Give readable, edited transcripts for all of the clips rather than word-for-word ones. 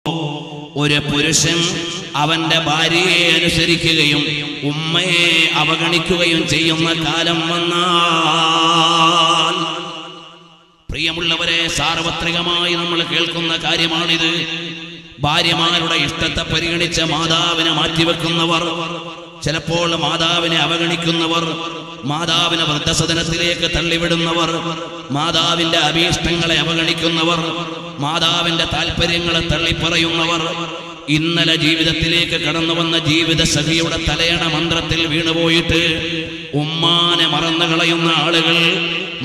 ഒരു പുരുഷൻ അവന്റെ ഭാര്യയെ അനുസരിക്കുകയും ഉമ്മയെ അവഗണിക്കുകയും ചെയ്യുന്ന കാലം വന്നാൽ, പ്രിയമുള്ളവരെ, സാർവത്രികമായി നമ്മൾ കേൾക്കുന്ന കാര്യമാണിത്. ഭാര്യമാരുടെ ഇഷ്ടത്തെ പരിഗണിച്ച് മാതാവിനെ മാറ്റിവെക്കുന്നവർ, ചിലപ്പോൾ മാതാവിനെ അവഗണിക്കുന്നവർ, മാതാവിനെ വൃദ്ധസദനത്തിലേക്ക് തള്ളിവിടുന്നവർ, മാതാവിന്റെ അഭീഷ്ടങ്ങളെ അവഗണിക്കുന്നവർ, മാതാവിന്റെ താല്പര്യങ്ങളെ തള്ളിപ്പറയുന്നവർ, ഇന്നലെ ജീവിതത്തിലേക്ക് കടന്നു വന്ന ജീവിത സഖിയുടെ തലയണ മന്ത്രത്തിൽ വീണുപോയിട്ട് ഉമ്മാനെ മറന്നു കളയുന്ന ആളുകൾ,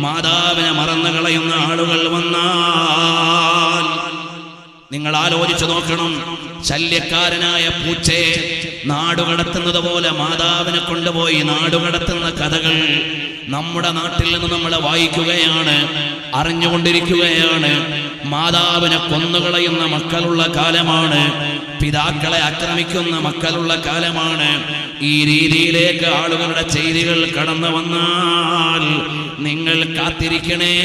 മാതാവിനെ മറന്നു കളയുന്ന ആളുകൾ വന്നാൽ നിങ്ങൾ ആലോചിച്ചു നോക്കണം. ശല്യക്കാരനായ പൂച്ചയെ നാടുകടത്തുന്നത് പോലെ മാതാവിനെ കൊണ്ടുപോയി നാടുകടത്തുന്ന കഥകൾ നമ്മുടെ നാട്ടിൽ നിന്ന് നമ്മൾ വായിക്കുകയാണ്, അറിഞ്ഞുകൊണ്ടിരിക്കുകയാണ്. മാതാവിനെ കൊന്നുകളയുന്ന മക്കളുള്ള കാലമാണ്, പിതാക്കളെ ആക്രമിക്കുന്ന മക്കളുള്ള കാലമാണ്. ഈ രീതിയിലേക്ക് ആളുകളുടെ ചെയ്തികൾ കടന്നു വന്നാൽ നിങ്ങൾ കാത്തിരിക്കണേ.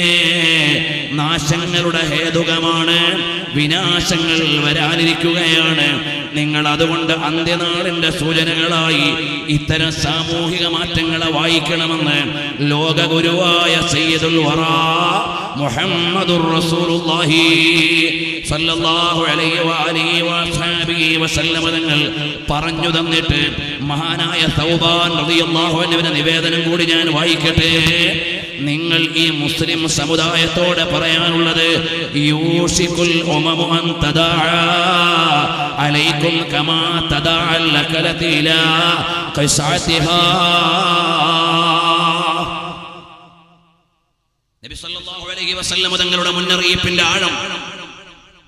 നാശങ്ങളുടെ ഹേതുകമാണ്, വിനാശങ്ങൾ വരാനിരിക്കുകയാണ്. നിങ്ങൾ അതുകൊണ്ട് അന്ത്യനാളിന്റെ സൂചനകളായി ഇത്തരം സാമൂഹിക മാറ്റങ്ങളെ വായിക്കണമെന്ന് ലോകഗുരുവായ സയ്യിദുൽ വറാ മുഹമ്മദുർ റസൂലുള്ളാഹി സല്ലല്ലാഹു അലൈഹി വഅലിഹി വസഹബിഹി വസല്ലം തങ്ങൾ പറഞ്ഞു തന്നിട്ട് മഹാനായ തൗബാൻ റളിയല്ലാഹു അൻഹുവിന്റെ നിവേദനം കൂടി ഞാൻ വായിക്കട്ടെ. നിങ്ങൾ ഈ മുസ്ലിം സമുദായത്തോട് പറയാനുള്ളത്, യൂഷികുൽ ഉമമു അൻ തദഅ അലൈക്കും കമാ തദഅൽ ലകലതി ഇലാ ഖിസാതിഹാ. നബി സല്ലല്ലാഹു അലൈഹി വസല്ലം തങ്ങളുടെ മുന്നറിയിപ്പിന്റെ ആഴം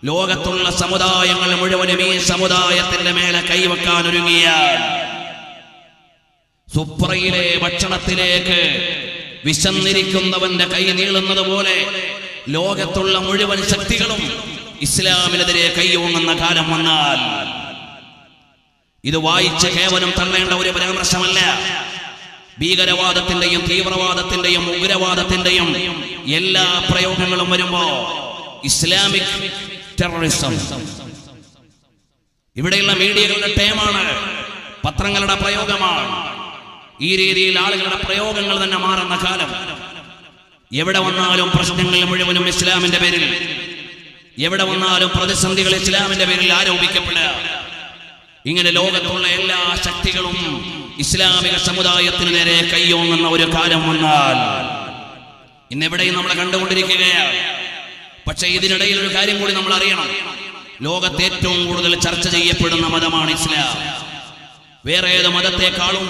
ലോകത്തുള്ള സമുദായങ്ങൾ മുഴുവനും ഈ സമുദായത്തിന്റെ മേലെ കൈവെക്കാൻ ഒരുങ്ങിയാൽ, സുപ്രയിലെ ഭക്ഷണത്തിലേക്ക് വിശന്നിരിക്കുന്നവന്റെ കൈ നീളുന്നത് പോലെ ലോകത്തുള്ള മുഴുവൻ ശക്തികളും ഇസ്ലാമിനെതിരെ കൈയോങ്ങുന്ന കാലം വന്നാൽ, ഇത് വായിച്ച് കേവലം തള്ളേണ്ട ഒരു പരാമർശമല്ല. ഭീകരവാദത്തിന്റെയും തീവ്രവാദത്തിന്റെയും ഉഗ്രവാദത്തിന്റെയും എല്ലാ പ്രയോഗങ്ങളും വരുമ്പോ ഇസ്ലാമിക് ടെററിസം ഇവിടെയുള്ള മീഡിയകളുടെ ടേമാണ്, പത്രങ്ങളുടെ പ്രയോഗമാണ്. ഈ രീതിയിൽ ആളുകളുടെ പ്രയോഗങ്ങൾ തന്നെ മാറുന്ന കാലം. എവിടെ വന്നാലും പ്രശ്നങ്ങൾ മുഴുവനും ഇസ്ലാമിന്റെ പേരിൽ, എവിടെ വന്നാലും പ്രതിസന്ധികൾ ഇസ്ലാമിന്റെ പേരിൽ ആരോപിക്കപ്പെടുക. ഇങ്ങനെ ലോകത്തുള്ള എല്ലാ ശക്തികളും ഇസ്ലാമിക സമുദായത്തിന് നേരെ കൈയോങ്ങുന്ന ഒരു കാലം വന്നാൽ ഇന്നെവിടെയും നമ്മൾ കണ്ടുകൊണ്ടിരിക്കുകയാണ്. പക്ഷെ ഇതിനിടയിൽ ഒരു കാര്യം കൂടി നമ്മൾ അറിയണം. ലോകത്തെ ഏറ്റവും കൂടുതൽ ചർച്ച ചെയ്യപ്പെടുന്ന മതമാണ് ഇസ്ലാം. വേറെ ഏത് മതത്തെക്കാളും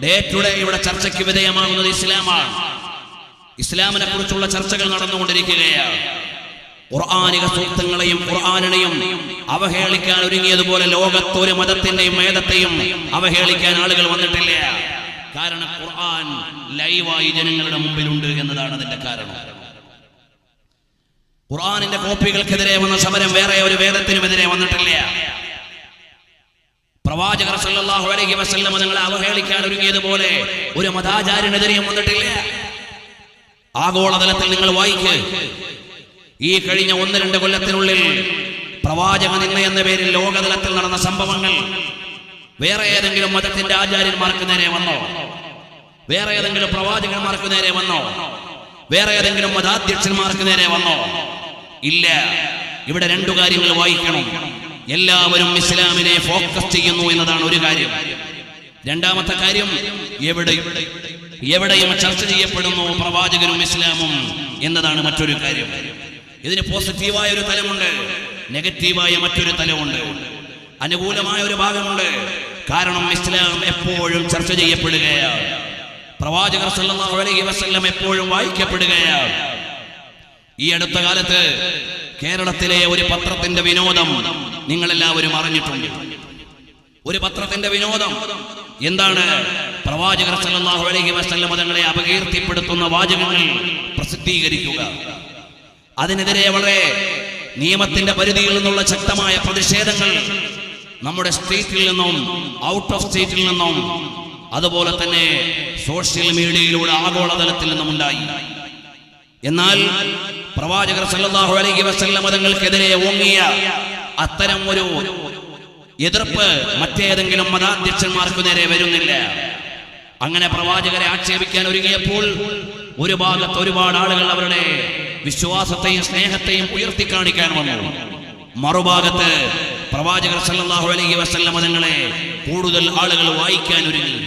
ഡേ ടു ഡേ ഇവിടെ ചർച്ചയ്ക്ക് വിധേയമാകുന്നത് ഇസ്ലാമാണ്. ഇസ്ലാമിനെ കുറിച്ചുള്ള ചർച്ചകൾ നടന്നുകൊണ്ടിരിക്കുകയാണ്. ഖുർആനിക സൂക്തങ്ങളെയും ഖുർആനിനെയും അവഹേളിക്കാൻ ഒരുങ്ങിയതുപോലെ ലോകത്തൊരു മതത്തിന്റെയും വേദത്തെയും അവഹേളിക്കാൻ ആളുകൾ വന്നിട്ടില്ല. കാരണം ഖുർആൻ ലൈവായി ജനങ്ങളുടെ മുമ്പിലുണ്ട് എന്നതാണ് അതിന്റെ കാരണം. ഖുർആനിന്റെ കോപ്പികൾക്കെതിരെ വന്ന സമരം വേറെ ഒരു വേദത്തിനുമെതിരെ വന്നിട്ടില്ല. പ്രവാചകർ സല്ലല്ലാഹു അലൈഹി വസല്ലം തങ്ങളെ അവഹേളിക്കാൻ ഒരുങ്ങിയതുപോലെ ഒരു മതാചാര്യനെതിരെയും വന്നിട്ടില്ല. ആഗോളതലത്തിൽ നിങ്ങൾ വായിക്ക്, ഈ കഴിഞ്ഞ 1-2 കൊല്ലത്തിനുള്ളിൽ പ്രവാചക നിന്ന എന്ന പേരിൽ ലോകതലത്തിൽ നടന്ന സംഭവങ്ങൾ വേറെ ഏതെങ്കിലും മതത്തിന്റെ ആചാര്യന്മാർക്ക് നേരെ വന്നോ? വേറെ ഏതെങ്കിലും പ്രവാചകന്മാർക്ക് നേരെ വന്നോ? വേറെ ഏതെങ്കിലും മതാധ്യക്ഷന്മാർക്ക് നേരെ വന്നോ? ഇല്ല. ഇവിടെ 2 കാര്യങ്ങൾ വായിക്കണം. എല്ലാവരും ഇസ്ലാമിനെ ഫോക്കസ് ചെയ്യുന്നു എന്നതാണ് ഒരു കാര്യം. രണ്ടാമത്തെ കാര്യം, എവിടെയും ചർച്ച ചെയ്യപ്പെടുന്നു പ്രവാചകരും ഇസ്ലാമും എന്നതാണ് മറ്റൊരു കാര്യം. ഇതിന് പോസിറ്റീവായ ഒരു തലമുണ്ട്, നെഗറ്റീവായ മറ്റൊരു തലമുണ്ട്. അനുകൂലമായ ഒരു ഭാഗമുണ്ട്. കാരണം ഇസ്ലാം എപ്പോഴും ചർച്ച ചെയ്യപ്പെടുകയാണ്. പ്രവാചകർ സല്ലല്ലാഹു അലൈഹി വസല്ലം എപ്പോഴും വായിക്കപ്പെടുകയാണ്. ഈ അടുത്ത കാലത്ത് കേരളത്തിലെ ഒരു പത്രത്തിന്റെ വിനോദം നിങ്ങളെല്ലാവരും അറിഞ്ഞിട്ടുണ്ട്. ഒരു പത്രത്തിന്റെ വിനോദം എന്താണ്? പ്രവാചകർ സല്ലല്ലാഹു അലൈഹി വസല്ലം തങ്ങളെ അപകീർത്തിപ്പെടുത്തുന്ന വാചകങ്ങൾ പ്രസിദ്ധീകരിക്കുക. അതിനെതിരെ വളരെ നിയമത്തിന്റെ പരിധിയിൽ നിന്നുള്ള ശക്തമായ പ്രതിഷേധങ്ങൾ നമ്മുടെ സ്റ്റേറ്റിൽ നിന്നും ഔട്ട് ഓഫ് സ്റ്റേറ്റിൽ നിന്നും അതുപോലെ തന്നെ സോഷ്യൽ മീഡിയയിലൂടെ ആഗോളതലത്തിൽ നിന്നും ഉണ്ടായി. എന്നാൽ പ്രവാചകർ സല്ലല്ലാഹു അലൈഹി വസല്ലം തങ്ങൾക്കെതിരെ ഓങ്ങിയ അത്തരം ഒരു എതിർപ്പ് മറ്റേതെങ്കിലും മതാധ്യക്ഷന്മാർക്ക് നേരെ വരുന്നില്ല. അങ്ങനെ പ്രവാചകരെ ആക്ഷേപിക്കാൻ ഒരുങ്ങിയപ്പോൾ ഒരു ഭാഗത്ത് ഒരുപാട് ആളുകൾ അവരുടെ വിശ്വാസത്തെയും സ്നേഹത്തെയും ഉയർത്തിക്കാണിക്കാൻ വന്നു. മറുഭാഗത്ത് പ്രവാചകർ സല്ലല്ലാഹു അലൈഹി വസല്ലം തങ്ങളെ കൂടുതൽ ആളുകൾ വായിക്കാൻ ഒരുങ്ങി.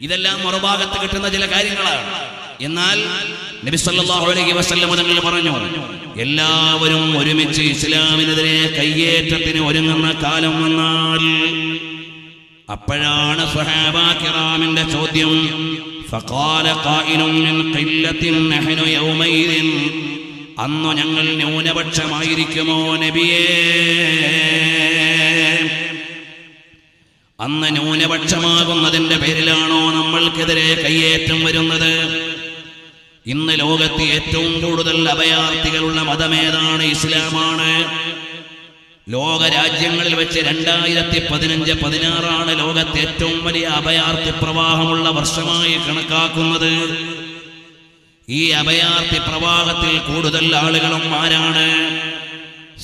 ഇതെല്ലാം മറുഭാഗത്ത് കിട്ടുന്ന ചില കാര്യങ്ങളാണ്. എന്നാൽ നബി സല്ലല്ലാഹു അലൈഹി വസല്ലം തങ്ങൾ പറഞ്ഞു, എല്ലാവരും ഒരുമിച്ച് ഇസ്ലാമിനെതിരെ കയ്യേറ്റത്തിന് ഒരുങ്ങുന്ന കാലം വന്നാൽ, അപ്പോഴാണ് സ്വഹാബാ കിറാമിന്റെ ചോദ്യം, ഫഖാല ഖായിലുൻ മിൻ ഖില്ലത്തിൻ നഹ്നു യൗമൈദിൻ, അന്ന് ഞങ്ങൾ ന്യൂനപക്ഷമായിരിക്കുമോ നബിയേ? അന്ന് ന്യൂനപക്ഷമാകുന്നതിന്റെ പേരിലാണോ നമ്മൾക്കെതിരെ കയ്യേറ്റം വരുന്നത്? ഇന്ന് ലോകത്ത് ഏറ്റവും കൂടുതൽ അഭയാർത്ഥികളുള്ള മതമേതാണ്? ഇസ്ലാമാണ്. ലോകരാജ്യങ്ങളിൽ വെച്ച് 2015-16 ലോകത്തെ ഏറ്റവും വലിയ അഭയാർത്ഥി പ്രവാഹമുള്ള വർഷമായി കണക്കാക്കുന്നത്. ഈ അഭയാർത്ഥി പ്രവാഹത്തിൽ കൂടുതൽ ആളുകളും ആരാണ്?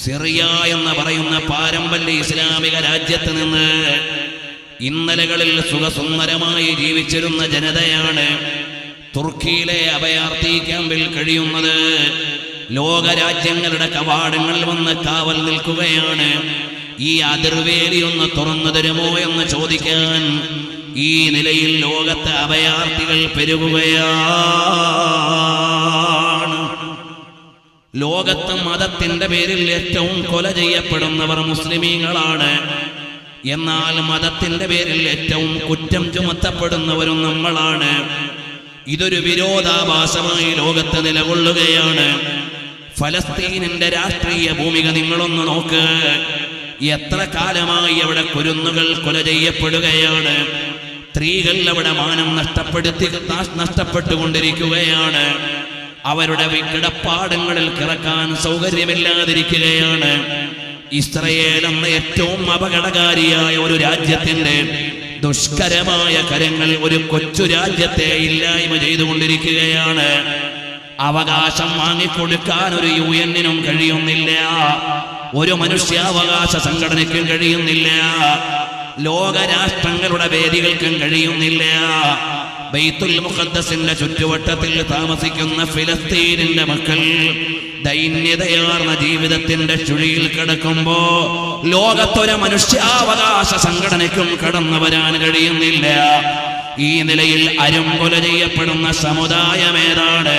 സിറിയ എന്ന് പറയുന്ന പാരമ്പര്യ ഇസ്ലാമിക രാജ്യത്ത് നിന്ന് ഇന്നലകളിൽ സുഖസുന്ദരമായി ജീവിച്ചിരുന്ന ജനതയാണ് തുർക്കിയിലെ അഭയാർത്ഥി ക്യാമ്പിൽ കഴിയുന്നത്. ലോകരാജ്യങ്ങളുടെ കവാടങ്ങളിൽ വന്ന് കാവൽ നിൽക്കുകയാണ്. ഈ അതിർവേലി ഒന്ന് തുറന്നു തരുമോ എന്ന് ചോദിക്കാൻ ഈ നിലയിൽ ലോകത്തെ അഭയാർത്ഥികൾ പെരുകുകയാണ്. ലോകത്ത് മതത്തിന്റെ പേരിൽ ഏറ്റവും കൊല ചെയ്യപ്പെടുന്നവർ മുസ്ലിമീങ്ങളാണ്. എന്നാൽ മതത്തിന്റെ പേരിൽ ഏറ്റവും കുറ്റം ചുമത്തപ്പെടുന്നവരും നമ്മളാണ്. ഇതൊരു വിരോധാഭാസമായി ലോകത്ത് നിലകൊള്ളുകയാണ്. ഫലസ്തീനിന്റെ രാഷ്ട്രീയ ഭൂമിക നിങ്ങളൊന്ന് നോക്ക്. എത്ര കാലമായി അവിടെ കുരുന്നുകൾ കൊല ചെയ്യപ്പെടുകയാണ്. സ്ത്രീകൾ അവിടെ മാനം നഷ്ടപ്പെട്ടുകൊണ്ടിരിക്കുകയാണ്. അവരുടെ കിടപ്പാടങ്ങളിൽ കിടക്കാൻ സൗകര്യമില്ലാതിരിക്കുകയാണ്. ഇസ്രയേൽ എന്ന ഏറ്റവും അപകടകാരിയായ ഒരു രാജ്യത്തിന്റെ ദുഷ്കരമായ കരങ്ങൾ ഒരു കൊച്ചു രാജ്യത്തെ ഇല്ലായ്മ ചെയ്തുകൊണ്ടിരിക്കുകയാണ്. അവകാശം വാങ്ങിക്കൊടുക്കാൻ ഒരു UN-നും കഴിയുന്നില്ല, ഒരു മനുഷ്യാവകാശ സംഘടനയ്ക്കും കഴിയുന്നില്ല, ലോകരാഷ്ട്രങ്ങളുടെ വേദികൾക്കും കഴിയുന്നില്ല. ബൈത്തുൽ മുഖദ്ദസിന്റെ ചുറ്റുവട്ടത്തിൽ താമസിക്കുന്ന ഫിലസ്തീനിന്റെ മക്കൾ ദൈന്യതയാർന്ന ജീവിതത്തിന്റെ ചുഴിയിൽ കിടക്കുമ്പോ ലോകത്തൊരു മനുഷ്യാവകാശ സംഘടനയ്ക്കും കടന്നു വരാൻ കഴിയുന്നില്ല. ഈ നിലയിൽ അരുംകൊല ചെയ്യപ്പെടുന്ന സമുദായം ഏതാണ്?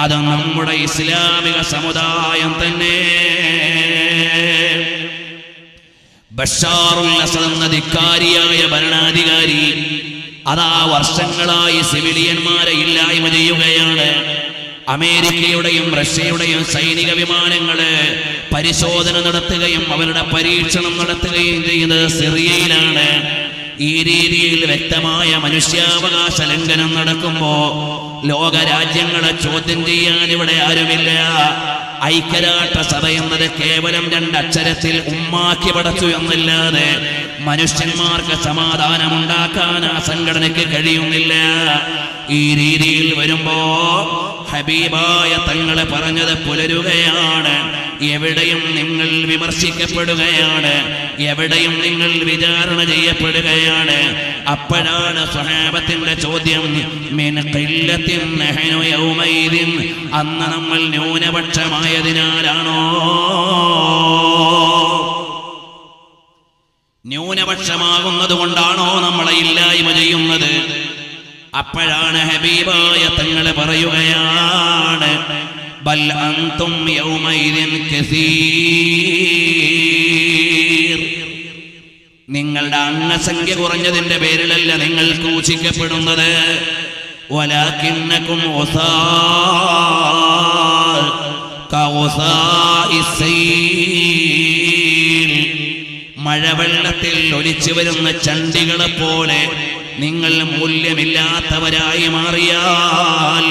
അത് നമ്മുടെ ഇസ്ലാമിക സമുദായം തന്നെ. ബഷാറുൽ അസദ് എന്ന ധിക്കാരിയായ ഭരണാധികാരി അതാ വർഷങ്ങളായി സിവിലിയന്മാരെ ഇല്ലായ്മ ചെയ്യുകയാണ്. അമേരിക്കയുടെയും റഷ്യയുടെയും സൈനിക വിമാനങ്ങള് പരിശോധന നടത്തുകയും അവരുടെ പരീക്ഷണം നടത്തുകയും ചെയ്യുന്നത് സിറിയയിലാണ്. ഈ രീതിയിൽ വ്യക്തമായ മനുഷ്യാവകാശ ലംഘനം നടക്കുമ്പോ ലോകരാജ്യങ്ങളെ ചോദ്യം ചെയ്യാൻ ഇവിടെ ആരുമില്ല. ഐക്യരാഷ്ട്രസഭ എന്നത് കേവലം 2 അക്ഷരത്തിൽ ഉമ്മാക്കി പടച്ചു എന്നല്ലാതെ മനുഷ്യന്മാർക്ക് സമാധാനമുണ്ടാക്കാൻ ആ സംഘടനയ്ക്ക് കഴിയുന്നില്ല. ഈ രീതിയിൽ വരുമ്പോ ഹബീബായ തങ്ങളെ പറഞ്ഞത് പുലരുകയാണ്. എവിടെയും നിങ്ങൾ വിമർശിക്കപ്പെടുകയാണ്, എവിടെയും നിങ്ങൾ വിചാരണ ചെയ്യപ്പെടുകയാണ്. അപ്പോഴാണ് സ്വഹാബത്തിന്റെ ചോദ്യം, മിൻ ഖില്ലത്തിൻ നഹ്നു യൗമൈദിൻ, അന്ന് നമ്മൾ ന്യൂനപക്ഷമായതിനാലാണോ? ന്യൂനപക്ഷമാകുന്നത് കൊണ്ടാണോ നമ്മളെ ഇല്ലായ്മ ചെയ്യുന്നത്? അപ്പോഴാണ് ഹബീബായ തങ്ങളെ പറയുകയാണ്, ബൽ അൻതും യൗമൈദിൻ കസീർ. നിങ്ങളുടെ അംഗസംഖ്യ കുറഞ്ഞതിന്റെ പേരിലല്ല നിങ്ങൾ ക്രൂശിക്കപ്പെടുന്നത്. വലാകിന്നകും മഴവെള്ളത്തിൽ ഒലിച്ചു വരുന്ന ചണ്ടികളെ പോലെ നിങ്ങൾ മൂല്യമില്ലാത്തവരായി മാറിയാൽ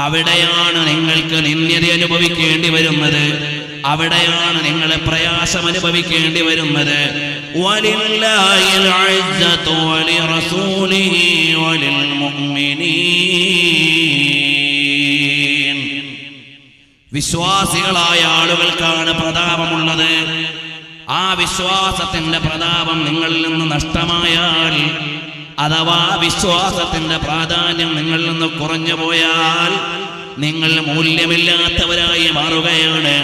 അവിടെയാണ് നിങ്ങൾക്ക് നിന്ദ്യത അനുഭവിക്കേണ്ടി വരുന്നത്. അവിടെയാണ് നിങ്ങൾ പ്രയാസം അനുഭവിക്കേണ്ടി വരുന്നത്. വലില്ലാഹിൽ ഇസ്സത്തു വലിറസൂലിഹി വലിൽ മുഅ്മിനീൻ. വിശ്വാസികളായ ആളുകൾക്കാണ് പ്രതാപമുള്ളത്. ആ വിശ്വാസത്തിന്റെ പ്രതാപം നിങ്ങളിൽ നിന്ന് നഷ്ടമായാൽ, അഥവാ വിശ്വാസത്തിന്റെ പ്രാധാന്യം നിങ്ങളിൽ നിന്ന് കുറഞ്ഞു പോയാൽ നിങ്ങൾ മൂല്യമില്ലാത്തവരായി മാറുകയാണ്.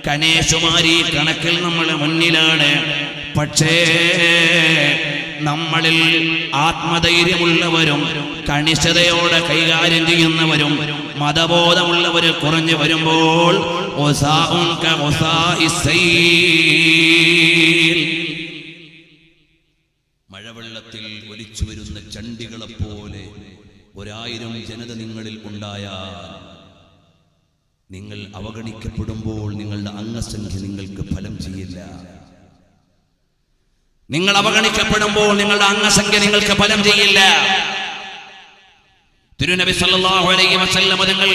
കനേശുമാരി കണക്കിൽ നമ്മൾ മുന്നിലാണ്. പക്ഷേ നമ്മളിൽ ആത്മധൈര്യമുള്ളവരും കണിശതയോടെ കൈകാര്യം ചെയ്യുന്നവരും മതബോധമുള്ളവര് കുറഞ്ഞു വരുമ്പോൾ മഴവെള്ളത്തിൽ ഒലിച്ചു വരുന്ന ചണ്ടികളെ പോലെ 1000 ജനത നിങ്ങളിൽ ഉണ്ടായാൽ, നിങ്ങൾ അവഗണിക്കപ്പെടുമ്പോൾ നിങ്ങളുടെ അംഗസംഖ്യ നിങ്ങൾക്ക് ഫലം ചെയ്യില്ല. നിങ്ങൾ അവഗണിക്കപ്പെടുമ്പോൾ നിങ്ങളുടെ അംഗസംഖ്യ നിങ്ങൾക്ക് ഫലം ചെയ്യില്ല. തിരുനബി സല്ലല്ലാഹു അലൈഹി വസല്ലം തങ്ങൾ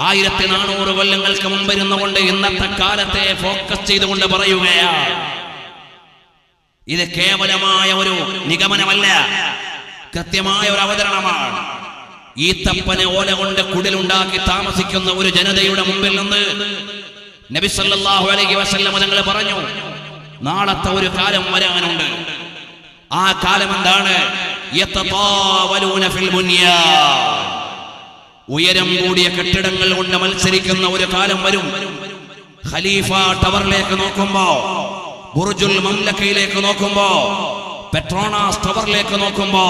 1400 കൊല്ലങ്ങൾക്ക് മുമ്പ് ഇരുന്നുകൊണ്ട് ഇന്നത്തെ കാലത്തെ ഫോക്കസ് ചെയ്തുകൊണ്ട് പറയുകയാണ്. ഇത് കേവലമായ ഒരു നിഗമനമല്ല, കൃത്യമായ ഒരു അവതരണമാണ്. ഈ തപ്പനെ ഓല കൊണ്ട് കുടിലുണ്ടാക്കി താമസിക്കുന്ന ഒരു ജനതയുടെ മുമ്പിൽ നിന്ന് നബി സല്ലല്ലാഹു അലൈഹി വസല്ലം തങ്ങൾ പറഞ്ഞു, നാളത്തെ ഒരു കാലം വരാനുണ്ട്. ആ കാലം എന്താണ്? യതതാവലൂന ഫിൽ ബുനിയാൻ, ഉയരം കൂടിയ കെട്ടിടങ്ങൾ കൊണ്ട് മത്സരിക്കുന്ന ഒരു കാലം വരും. ഖലീഫ ടവറിലേക്ക് നോക്കുമ്പോ, ബുർജുൽ മംലക്കയിലേക്ക് നോക്കുമ്പോ, പെട്രോണാസ് ടവറിലേക്ക് നോക്കുമ്പോ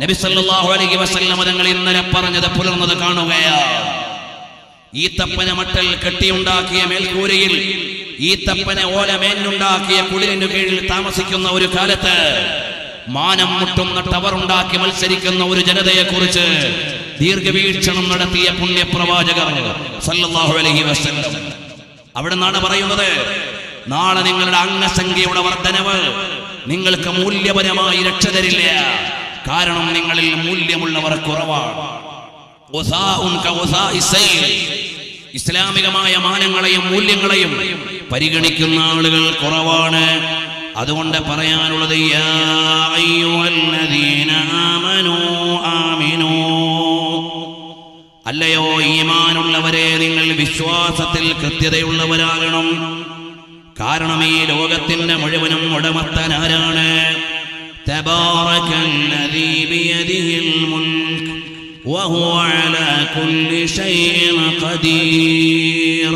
നബി സല്ലല്ലാഹു അലൈഹി വസല്ലം തങ്ങൾ ഇന്നലെ പറഞ്ഞത് പുലർന്നത് കാണുകയാണ്. ഈ തപ്പന മട്ടൽ കെട്ടിയുണ്ടാക്കിയ മേൽക്കൂരയിൽ, ഈ തപ്പന ഓല മേഞ്ഞുണ്ടാക്കിയ കുളിരിനു കീഴിൽ താമസിക്കുന്ന ഒരു കാലത്ത് മാനം മുട്ടുന്ന ടവർ ഉണ്ടാക്കി മത്സരിക്കുന്ന ഒരു ജനതയെ കുറിച്ച് ദീർഘവീക്ഷണം നടത്തിയ പുണ്യപ്രവാചകർ സല്ലല്ലാഹു അലൈഹി വസല്ലം അവിടെ നിന്നാണ് പറയുന്നത്, നാളെ നിങ്ങളുടെ അംഗസംഖ്യയുടെ വർധനവ് നിങ്ങൾക്ക് മൂല്യപരമായി രക്ഷ തരില്ല. കാരണം നിങ്ങളിൽ മൂല്യമുള്ളവർ കുറവാണ്. ഇസ്ലാമികമായ മാനങ്ങളെയും മൂല്യങ്ങളെയും പരിഗണിക്കുന്ന ആളുകൾ കുറവാണ്. അതുകൊണ്ട് പറയാനുള്ളത്, യാ അയ്യുഹല്ലദീന ആമനൂ ആമിനൂ, അല്ലയോ ഈമാനുള്ളവരെ, നിങ്ങൾ വിശ്വാസത്തിൽ കൃത്യതയുള്ളവരാകണം. കാരണം ഈ ലോകത്തിന്റെ മുഴുവനും ഉടമസ്ഥൻ ആരാണ്? തബാറകല്ലദീ ബിയദിഹിൽ മുൽക് വഹുവ അലാ കുല്ലി ശൈഇൻ ഖദീർ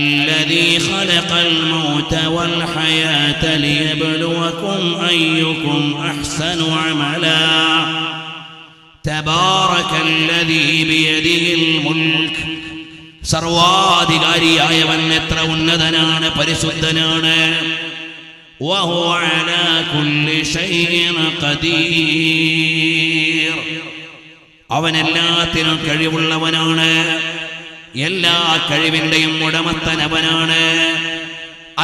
الذي خلق الموت والحياة ليبلوكم أيكم أحسن عملا تبارك الذي بيده الملك സർവാധികാരിയായവൻ എത്ര ഉന്നതനാണ്, പരിശുദ്ധനാണ്. വഹുവ അലാ കുല്ലി ശൈഇൻ ഖദീർ, അവൻ എല്ലാത്തിനും കഴിവുള്ളവനാണ്. എല്ലാ കഴിവിന്റെയും ഉടമസ്ഥൻ അവനാണ്.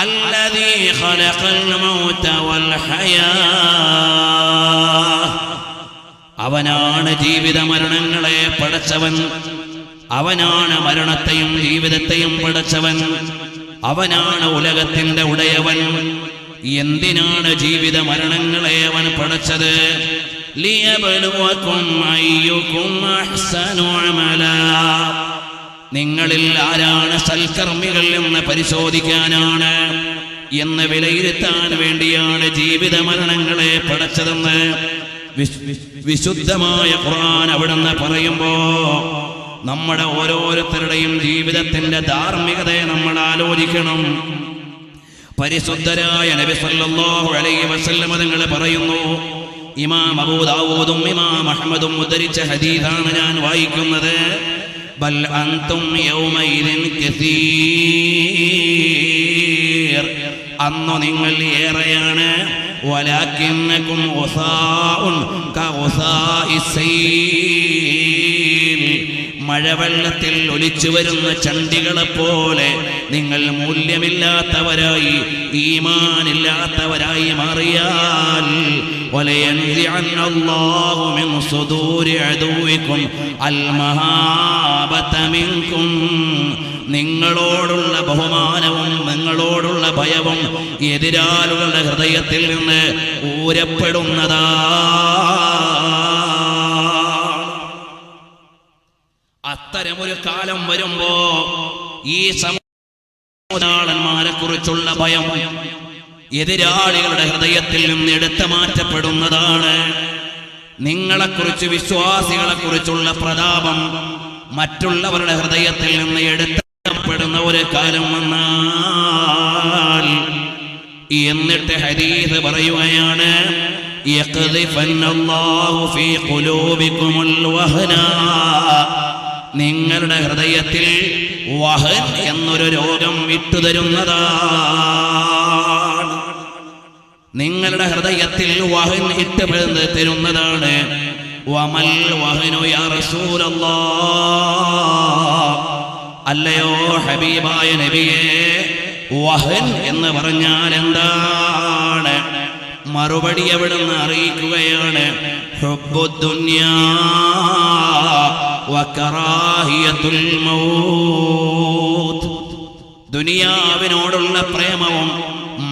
അല്ലദീ ഖലഖൽ മൗത വൽ ഹയാ, അവനാണ് ജീവിത മരണങ്ങളെ പടച്ചവൻ. അവനാണ് മരണത്തെയും ജീവിതത്തെയും പടച്ചവൻ. അവനാണ് ഉലകത്തിന്റെ ഉടയവൻ. എന്തിനാണ് ജീവിത മരണങ്ങളെ അവൻ പടച്ചത്? ലിയബ്ലുവകും അയ്യുകും അഹ്സനു അമലാ, നിങ്ങളിൽ ആരാണ് സൽക്കർമ്മികൾ എന്ന് പരിശോധിക്കാനാണ്, എന്ന് വിലയിരുത്താൻ വേണ്ടിയാണ് ജീവിത മരണങ്ങളെ പടച്ചതെന്ന് വിശുദ്ധമായ ഖുർആൻ അവിടുന്ന് പറയുമ്പോ നമ്മുടെ ഓരോരുത്തരുടെയും ജീവിതത്തിന്റെ ധാർമ്മികതയെ നമ്മൾ ആലോചിക്കണം. പരിശുദ്ധരായ നബി സല്ലല്ലാഹു അലൈഹി വസല്ലം തങ്ങൾ പറയുന്നു, ഇമാം അബൂ ദാവൂദും ഇമാം അഹ്മദും ഉദ്ധരിച്ച ഹദീസാണ് ഞാൻ വായിക്കുന്നത്. ബൽ അൻതും യൗമൈദിൻ കസീർ, അന്ന് നിങ്ങൾ ഏറെയാണ്. വലാകിന്നകും ഉസാഉൻ കഉസാഇസ് സൈൽ, മഴവെള്ളത്തിൽ ഒലിച്ചു വരുന്ന ചണ്ടികളെ പോലെ നിങ്ങൾ മൂല്യമില്ലാത്തവരായി, ഈമാനില്ലാത്തവരായി മാറിയാൽ വലയൻസിഅന്ന അല്ലാഹു മിൻ സുദൂരി അദുവികും അൽ മഹാബത മിൻകും, നിങ്ങളോടുള്ള ബഹുമാനവും നിങ്ങളോടുള്ള ഭയവും എതിരാളുകളുടെ ഹൃദയത്തിൽ നിന്ന് ഊരപ്പെടുന്നതാ. അത്തരമൊരു കാലം വരുമ്പോ ഈ ാളന്മാരെ കുറിച്ചുള്ള ഭയം എതിരാളികളുടെ ഹൃദയത്തിൽ നിന്ന് എടുത്തു മാറ്റപ്പെടുന്നതാണ്. നിങ്ങളെക്കുറിച്ച്, വിശ്വാസികളെ കുറിച്ചുള്ള പ്രതാപം മറ്റുള്ളവരുടെ ഹൃദയത്തിൽ നിന്ന് എടുത്തപ്പെടുന്ന ഒരു കാലം വന്നാൽ, എന്നിട്ട് ഹദീസ് പറയുകയാണ്, യഖ്ദിഫന്നല്ലാഹു ഫീ ഖുലൂബികുമുൽ വഹന, നിങ്ങളുടെ ഹൃദയത്തിൽ വഹൻ എന്നൊരു രോഗം ഇട്ടുതരുന്നതാണ്. നിങ്ങളുടെ ഹൃദയത്തിൽ വഹൻ ഇട്ടുതരുന്നതാണ്. വമൽ വഹനു യാ റസൂലല്ലാഹ്, അല്ലയോ ഹബീബായ നബിയേ, വഹൻ എന്ന് പറഞ്ഞാൽ എന്താണ്? മറുപടി അവിടുന്ന് അറിയിക്കുകയാണ്, ഹുബ്ബുദ്ദുനിയാ വകറാഹിയത്തുൽ മൗത്ത്, ദുനിയാവിനോടുള്ള പ്രേമവും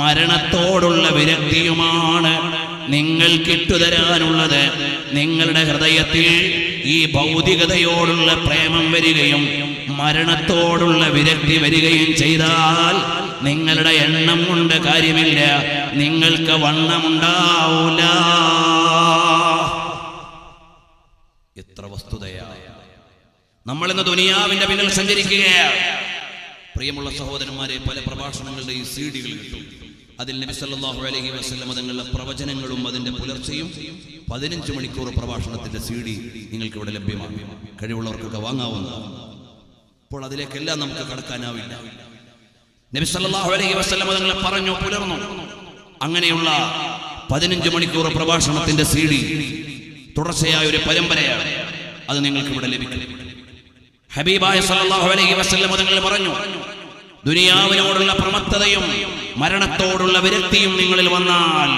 മരണത്തോടുള്ള വിരക്തിയുമാണ് നിങ്ങൾക്കിട്ടുതരാനുള്ളത്. നിങ്ങളുടെ ഹൃദയത്തിൽ ഈ ഭൗതികതയോടുള്ള പ്രേമം വരികയും മരണത്തോടുള്ള വിരക്തി വരികയും ചെയ്താൽ നിങ്ങളുടെ എണ്ണം കൊണ്ട് കാര്യമില്ല, നിങ്ങൾക്ക് വണ്ണമുണ്ടാവൂല. എത്ര വസ്തുതയാണ്! നമ്മളിന്ന് ദുനിയാവിന്റെ പിന്നിൽ സഞ്ചരിക്കുകയാണ്. പ്രിയമുള്ള സഹോദരന്മാരെ, പല പ്രഭാഷണങ്ങളുടെ ഈ സീഡികൾ കിട്ടും. അതിൽ നബി സല്ലല്ലാഹു അലൈഹി വസല്ലം തങ്ങളുടെ പ്രവചനങ്ങളും അതിന്റെ പുലർച്ചയും 15 മണിക്കൂർ പ്രഭാഷണത്തിന്റെ സീഡി നിങ്ങൾക്ക് ഇവിടെ ലഭ്യമാണ്. കഴിവുള്ളവർക്കൊക്കെ വാങ്ങാവുന്നതാണ്. അപ്പോൾ അതിലേക്കെല്ലാം നമുക്ക് കടക്കാനാവില്ല. നബി സല്ലല്ലാഹു അലൈഹി വസല്ലം തങ്ങൾ പറഞ്ഞു, പുലർന്നു. അങ്ങനെയുള്ള 15 മണിക്കൂർ പ്രഭാഷണത്തിന്റെ സീഡി തുടർച്ചയായ ഒരു പരമ്പരയാണ്. അത് നിങ്ങൾക്ക് ഇവിടെ ലഭിക്കും. ഹബീബായ സല്ലല്ലാഹു അലൈഹി വസല്ലം തങ്ങൾ പറഞ്ഞു, ദുനിയാവിനോടുള്ള പ്രമത്തതയും മരണത്തോടുള്ള വിരക്തിയും നിങ്ങളിൽ വന്നാൽ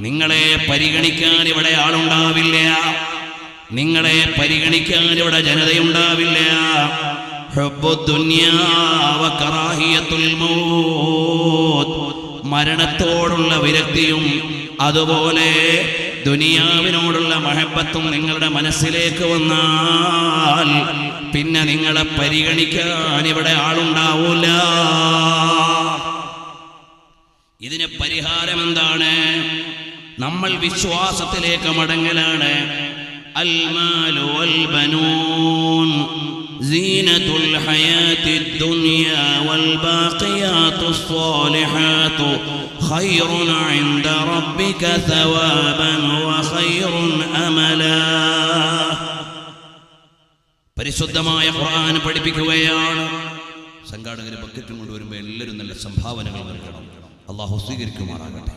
നിങ്ങളെ പരിഗണിക്കാൻ ഇവിടെ ആളുണ്ടാവില്ല, നിങ്ങളെ പരിഗണിക്കാൻ ഇവിടെ ജനതയുണ്ടാവില്ല. ഹുബ്ബുദ്ദുനിയാ വകറാഹിയത്തുൽ മൗത്ത്, മരണത്തോടുള്ള വിരക്തിയും അതുപോലെ ദുനിയാവിനോടുള്ള മഹബത്തും നിങ്ങളുടെ മനസ്സിലേക്ക് വന്നാൽ പിന്നെ നിങ്ങളെ പരിഗണിക്കാൻ ഇവിടെ ആളുണ്ടാവൂല. ഇതിന് പരിഹാരം എന്താണ്? നമ്മൾ വിശ്വാസത്തിലേക്ക് മടങ്ങലാണ്. അൽ മാലു വൽ ബനൂൻ സീനത്തുൽ ഹയാത്തിദ് ദുനിയാ വൽ ബാഖിയാത്തുസ് സ്വാലിഹാത്തു ഖൈറുൻ ഇൻദ റബ്ബിക സവാബൻ വഖൈറുൻ അമലാ. പരിശുദ്ധമായ ഖുർആൻ പഠിപ്പിക്കുകയാണ്. സംഘാടകർ ബക്കറ്റും കൊണ്ടുവരുമ്പോൾ എല്ലാവരും നല്ല സംഭാവനകൾ നൽകണം. അല്ലാഹു സ്വീകരിക്കുമാറാകട്ടെ.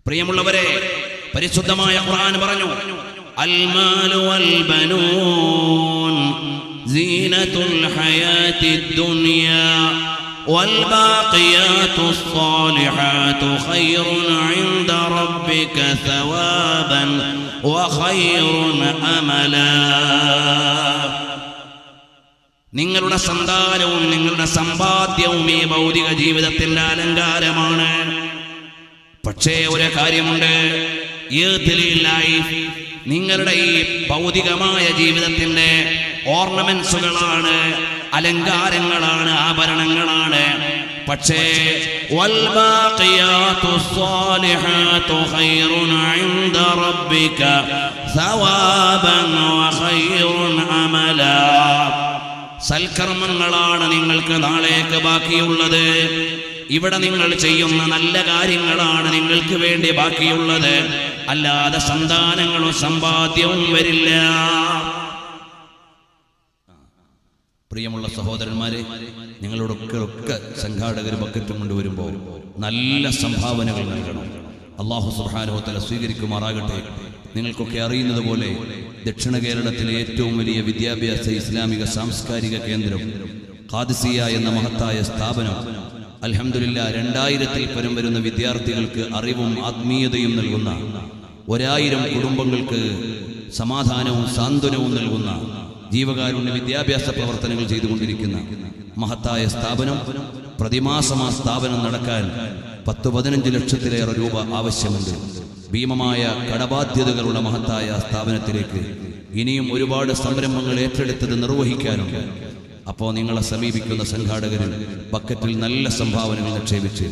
പ്രിയമുള്ളവരെ, പരിശുദ്ധമായ ഖുർആൻ പറഞ്ഞു, അൽ മാലു വൽ ബനൂൻ സീനത്തുൽ ഹയാത്തിദ് ദുനിയാ വൽ ബാഖിയാത്തുസ് സ്വാലിഹാത്തു ഖൈറുൻ ഇൻദ റബ്ബിക സവാബൻ വഖൈറുൻ അമലാ. നിങ്ങളുടെ സന്താനവും നിങ്ങളുടെ സമ്പാദ്യവും ഈ ഭൗതിക ജീവിതത്തിന്റെ അലങ്കാരമാണ്. പക്ഷേ ഒരു കാര്യമുണ്ട്, നിങ്ങളുടെ ഈ ഭൗതികമായ ജീവിതത്തിന്റെ ഓർണമെന്റ്സുകളാണ്, അലങ്കാരങ്ങളാണ്, ആഭരണങ്ങളാണ്. പക്ഷേ വൽ ബാഖിയാത്തുസ് സ്വാലിഹാത്തു ഖൈറുൻ ഇൻദ റബ്ബിക സവാബൻ വഖൈറുൻ അമലാ. സൽക്കർമ്മങ്ങളാണ് നിങ്ങൾക്ക് നാളേക്ക് ബാക്കിയുള്ളത്. ഇവിടെ നിങ്ങൾ ചെയ്യുന്ന നല്ല കാര്യങ്ങളാണ് നിങ്ങൾക്ക് വേണ്ടി ബാക്കിയുള്ളത്, അല്ലാതെ സന്താനങ്ങളും സമ്പാദ്യവും വരില്ല. പ്രിയമുള്ള സഹോദരന്മാരെ, നിങ്ങളോടൊക്കെ സംഘാടകർ ബക്കറ്റും കൊണ്ടുവരുമ്പോൾ നല്ല സംഭാവനകൾ നൽകണം. അല്ലാഹു സുബ്ഹാനഹു വ തആല സ്വീകരിക്കുമാറാകട്ടെ. നിങ്ങൾക്കൊക്കെ അറിയുന്നത് പോലെ ദക്ഷിണ കേരളത്തിലെ ഏറ്റവും വലിയ വിദ്യാഭ്യാസ ഇസ്ലാമിക സാംസ്കാരിക കേന്ദ്രം ഖാദിസിയ എന്ന മഹത്തായ സ്ഥാപനം അൽഹംദുലില്ലാഹ് 2000-ൽ പരം വരുന്ന വിദ്യാർത്ഥികൾക്ക് അറിവും ആത്മീയതയും നൽകുന്ന, 1000 കുടുംബങ്ങൾക്ക് സമാധാനവും സാന്ത്വനവും നൽകുന്ന ജീവകാരുണ്യ വിദ്യാഭ്യാസ പ്രവർത്തനങ്ങൾ ചെയ്തുകൊണ്ടിരിക്കുന്ന മഹത്തായ സ്ഥാപനം. പ്രതിമാസം ആ സ്ഥാപനം നടക്കാൻ 10-15 ലക്ഷത്തിലേറെ രൂപ ആവശ്യമുണ്ട്. ഭീമമായ കടബാധ്യതകളുള്ള മഹത്തായ സ്ഥാപനത്തിലേക്ക് ഇനിയും ഒരുപാട് സംരംഭങ്ങൾ ഏറ്റെടുത്തത് നിർവഹിക്കാനുണ്ട്. അപ്പോൾ നിങ്ങളെ സമീപിക്കുന്ന സംഘാടകരും ബക്കറ്റിൽ നല്ല സംഭാവനകൾ നിക്ഷേപിച്ച്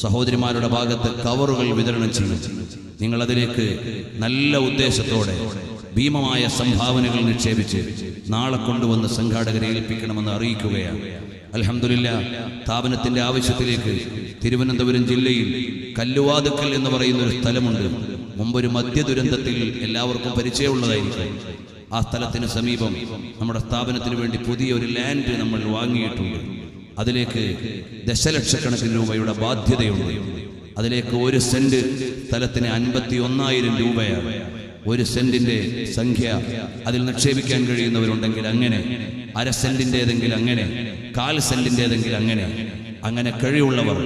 സഹോദരിമാരുടെ ഭാഗത്ത് കവറുകൾ വിതരണം ചെയ്യും. നിങ്ങളതിലേക്ക് നല്ല ഉദ്ദേശത്തോടെ ഭീമമായ സംഭാവനകൾ നിക്ഷേപിച്ച് നാളെ കൊണ്ടുവന്ന് സംഘാടകരെ ഏൽപ്പിക്കണമെന്ന് അറിയിക്കുകയാണ്. അൽഹംദുലില്ലാഹ്, സ്ഥാപനത്തിന്റെ ആവശ്യത്തിലേക്ക് തിരുവനന്തപുരം ജില്ലയിൽ കല്ലുവാതുക്കൽ എന്ന് പറയുന്ന ഒരു സ്ഥലമുണ്ട്. മുമ്പൊരു മദ്യ ദുരന്തത്തിൽ എല്ലാവർക്കും പരിചയമുള്ളതായിരിക്കും. ആ സ്ഥലത്തിന് സമീപം നമ്മുടെ സ്ഥാപനത്തിന് വേണ്ടി പുതിയൊരു ലാൻഡ് നമ്മൾ വാങ്ങിയിട്ടുണ്ട്. അതിലേക്ക് ദശലക്ഷക്കണക്കിന് രൂപയുടെ ബാധ്യതയുണ്ട്. അതിലേക്ക് 1 സെന്റ് സ്ഥലത്തിന് 51,000 രൂപയാണ്. 1 സെന്റിന്റെ സംഖ്യ അതിൽ നിക്ഷേപിക്കാൻ കഴിയുന്നവരുണ്ടെങ്കിൽ അങ്ങനെ, 1/2 സെന്റിൻ്റെതെങ്കിൽ അങ്ങനെ, 1/4 സെന്റിൻ്റെതെങ്കിൽ അങ്ങനെ, അങ്ങനെ കഴിവുള്ളവർ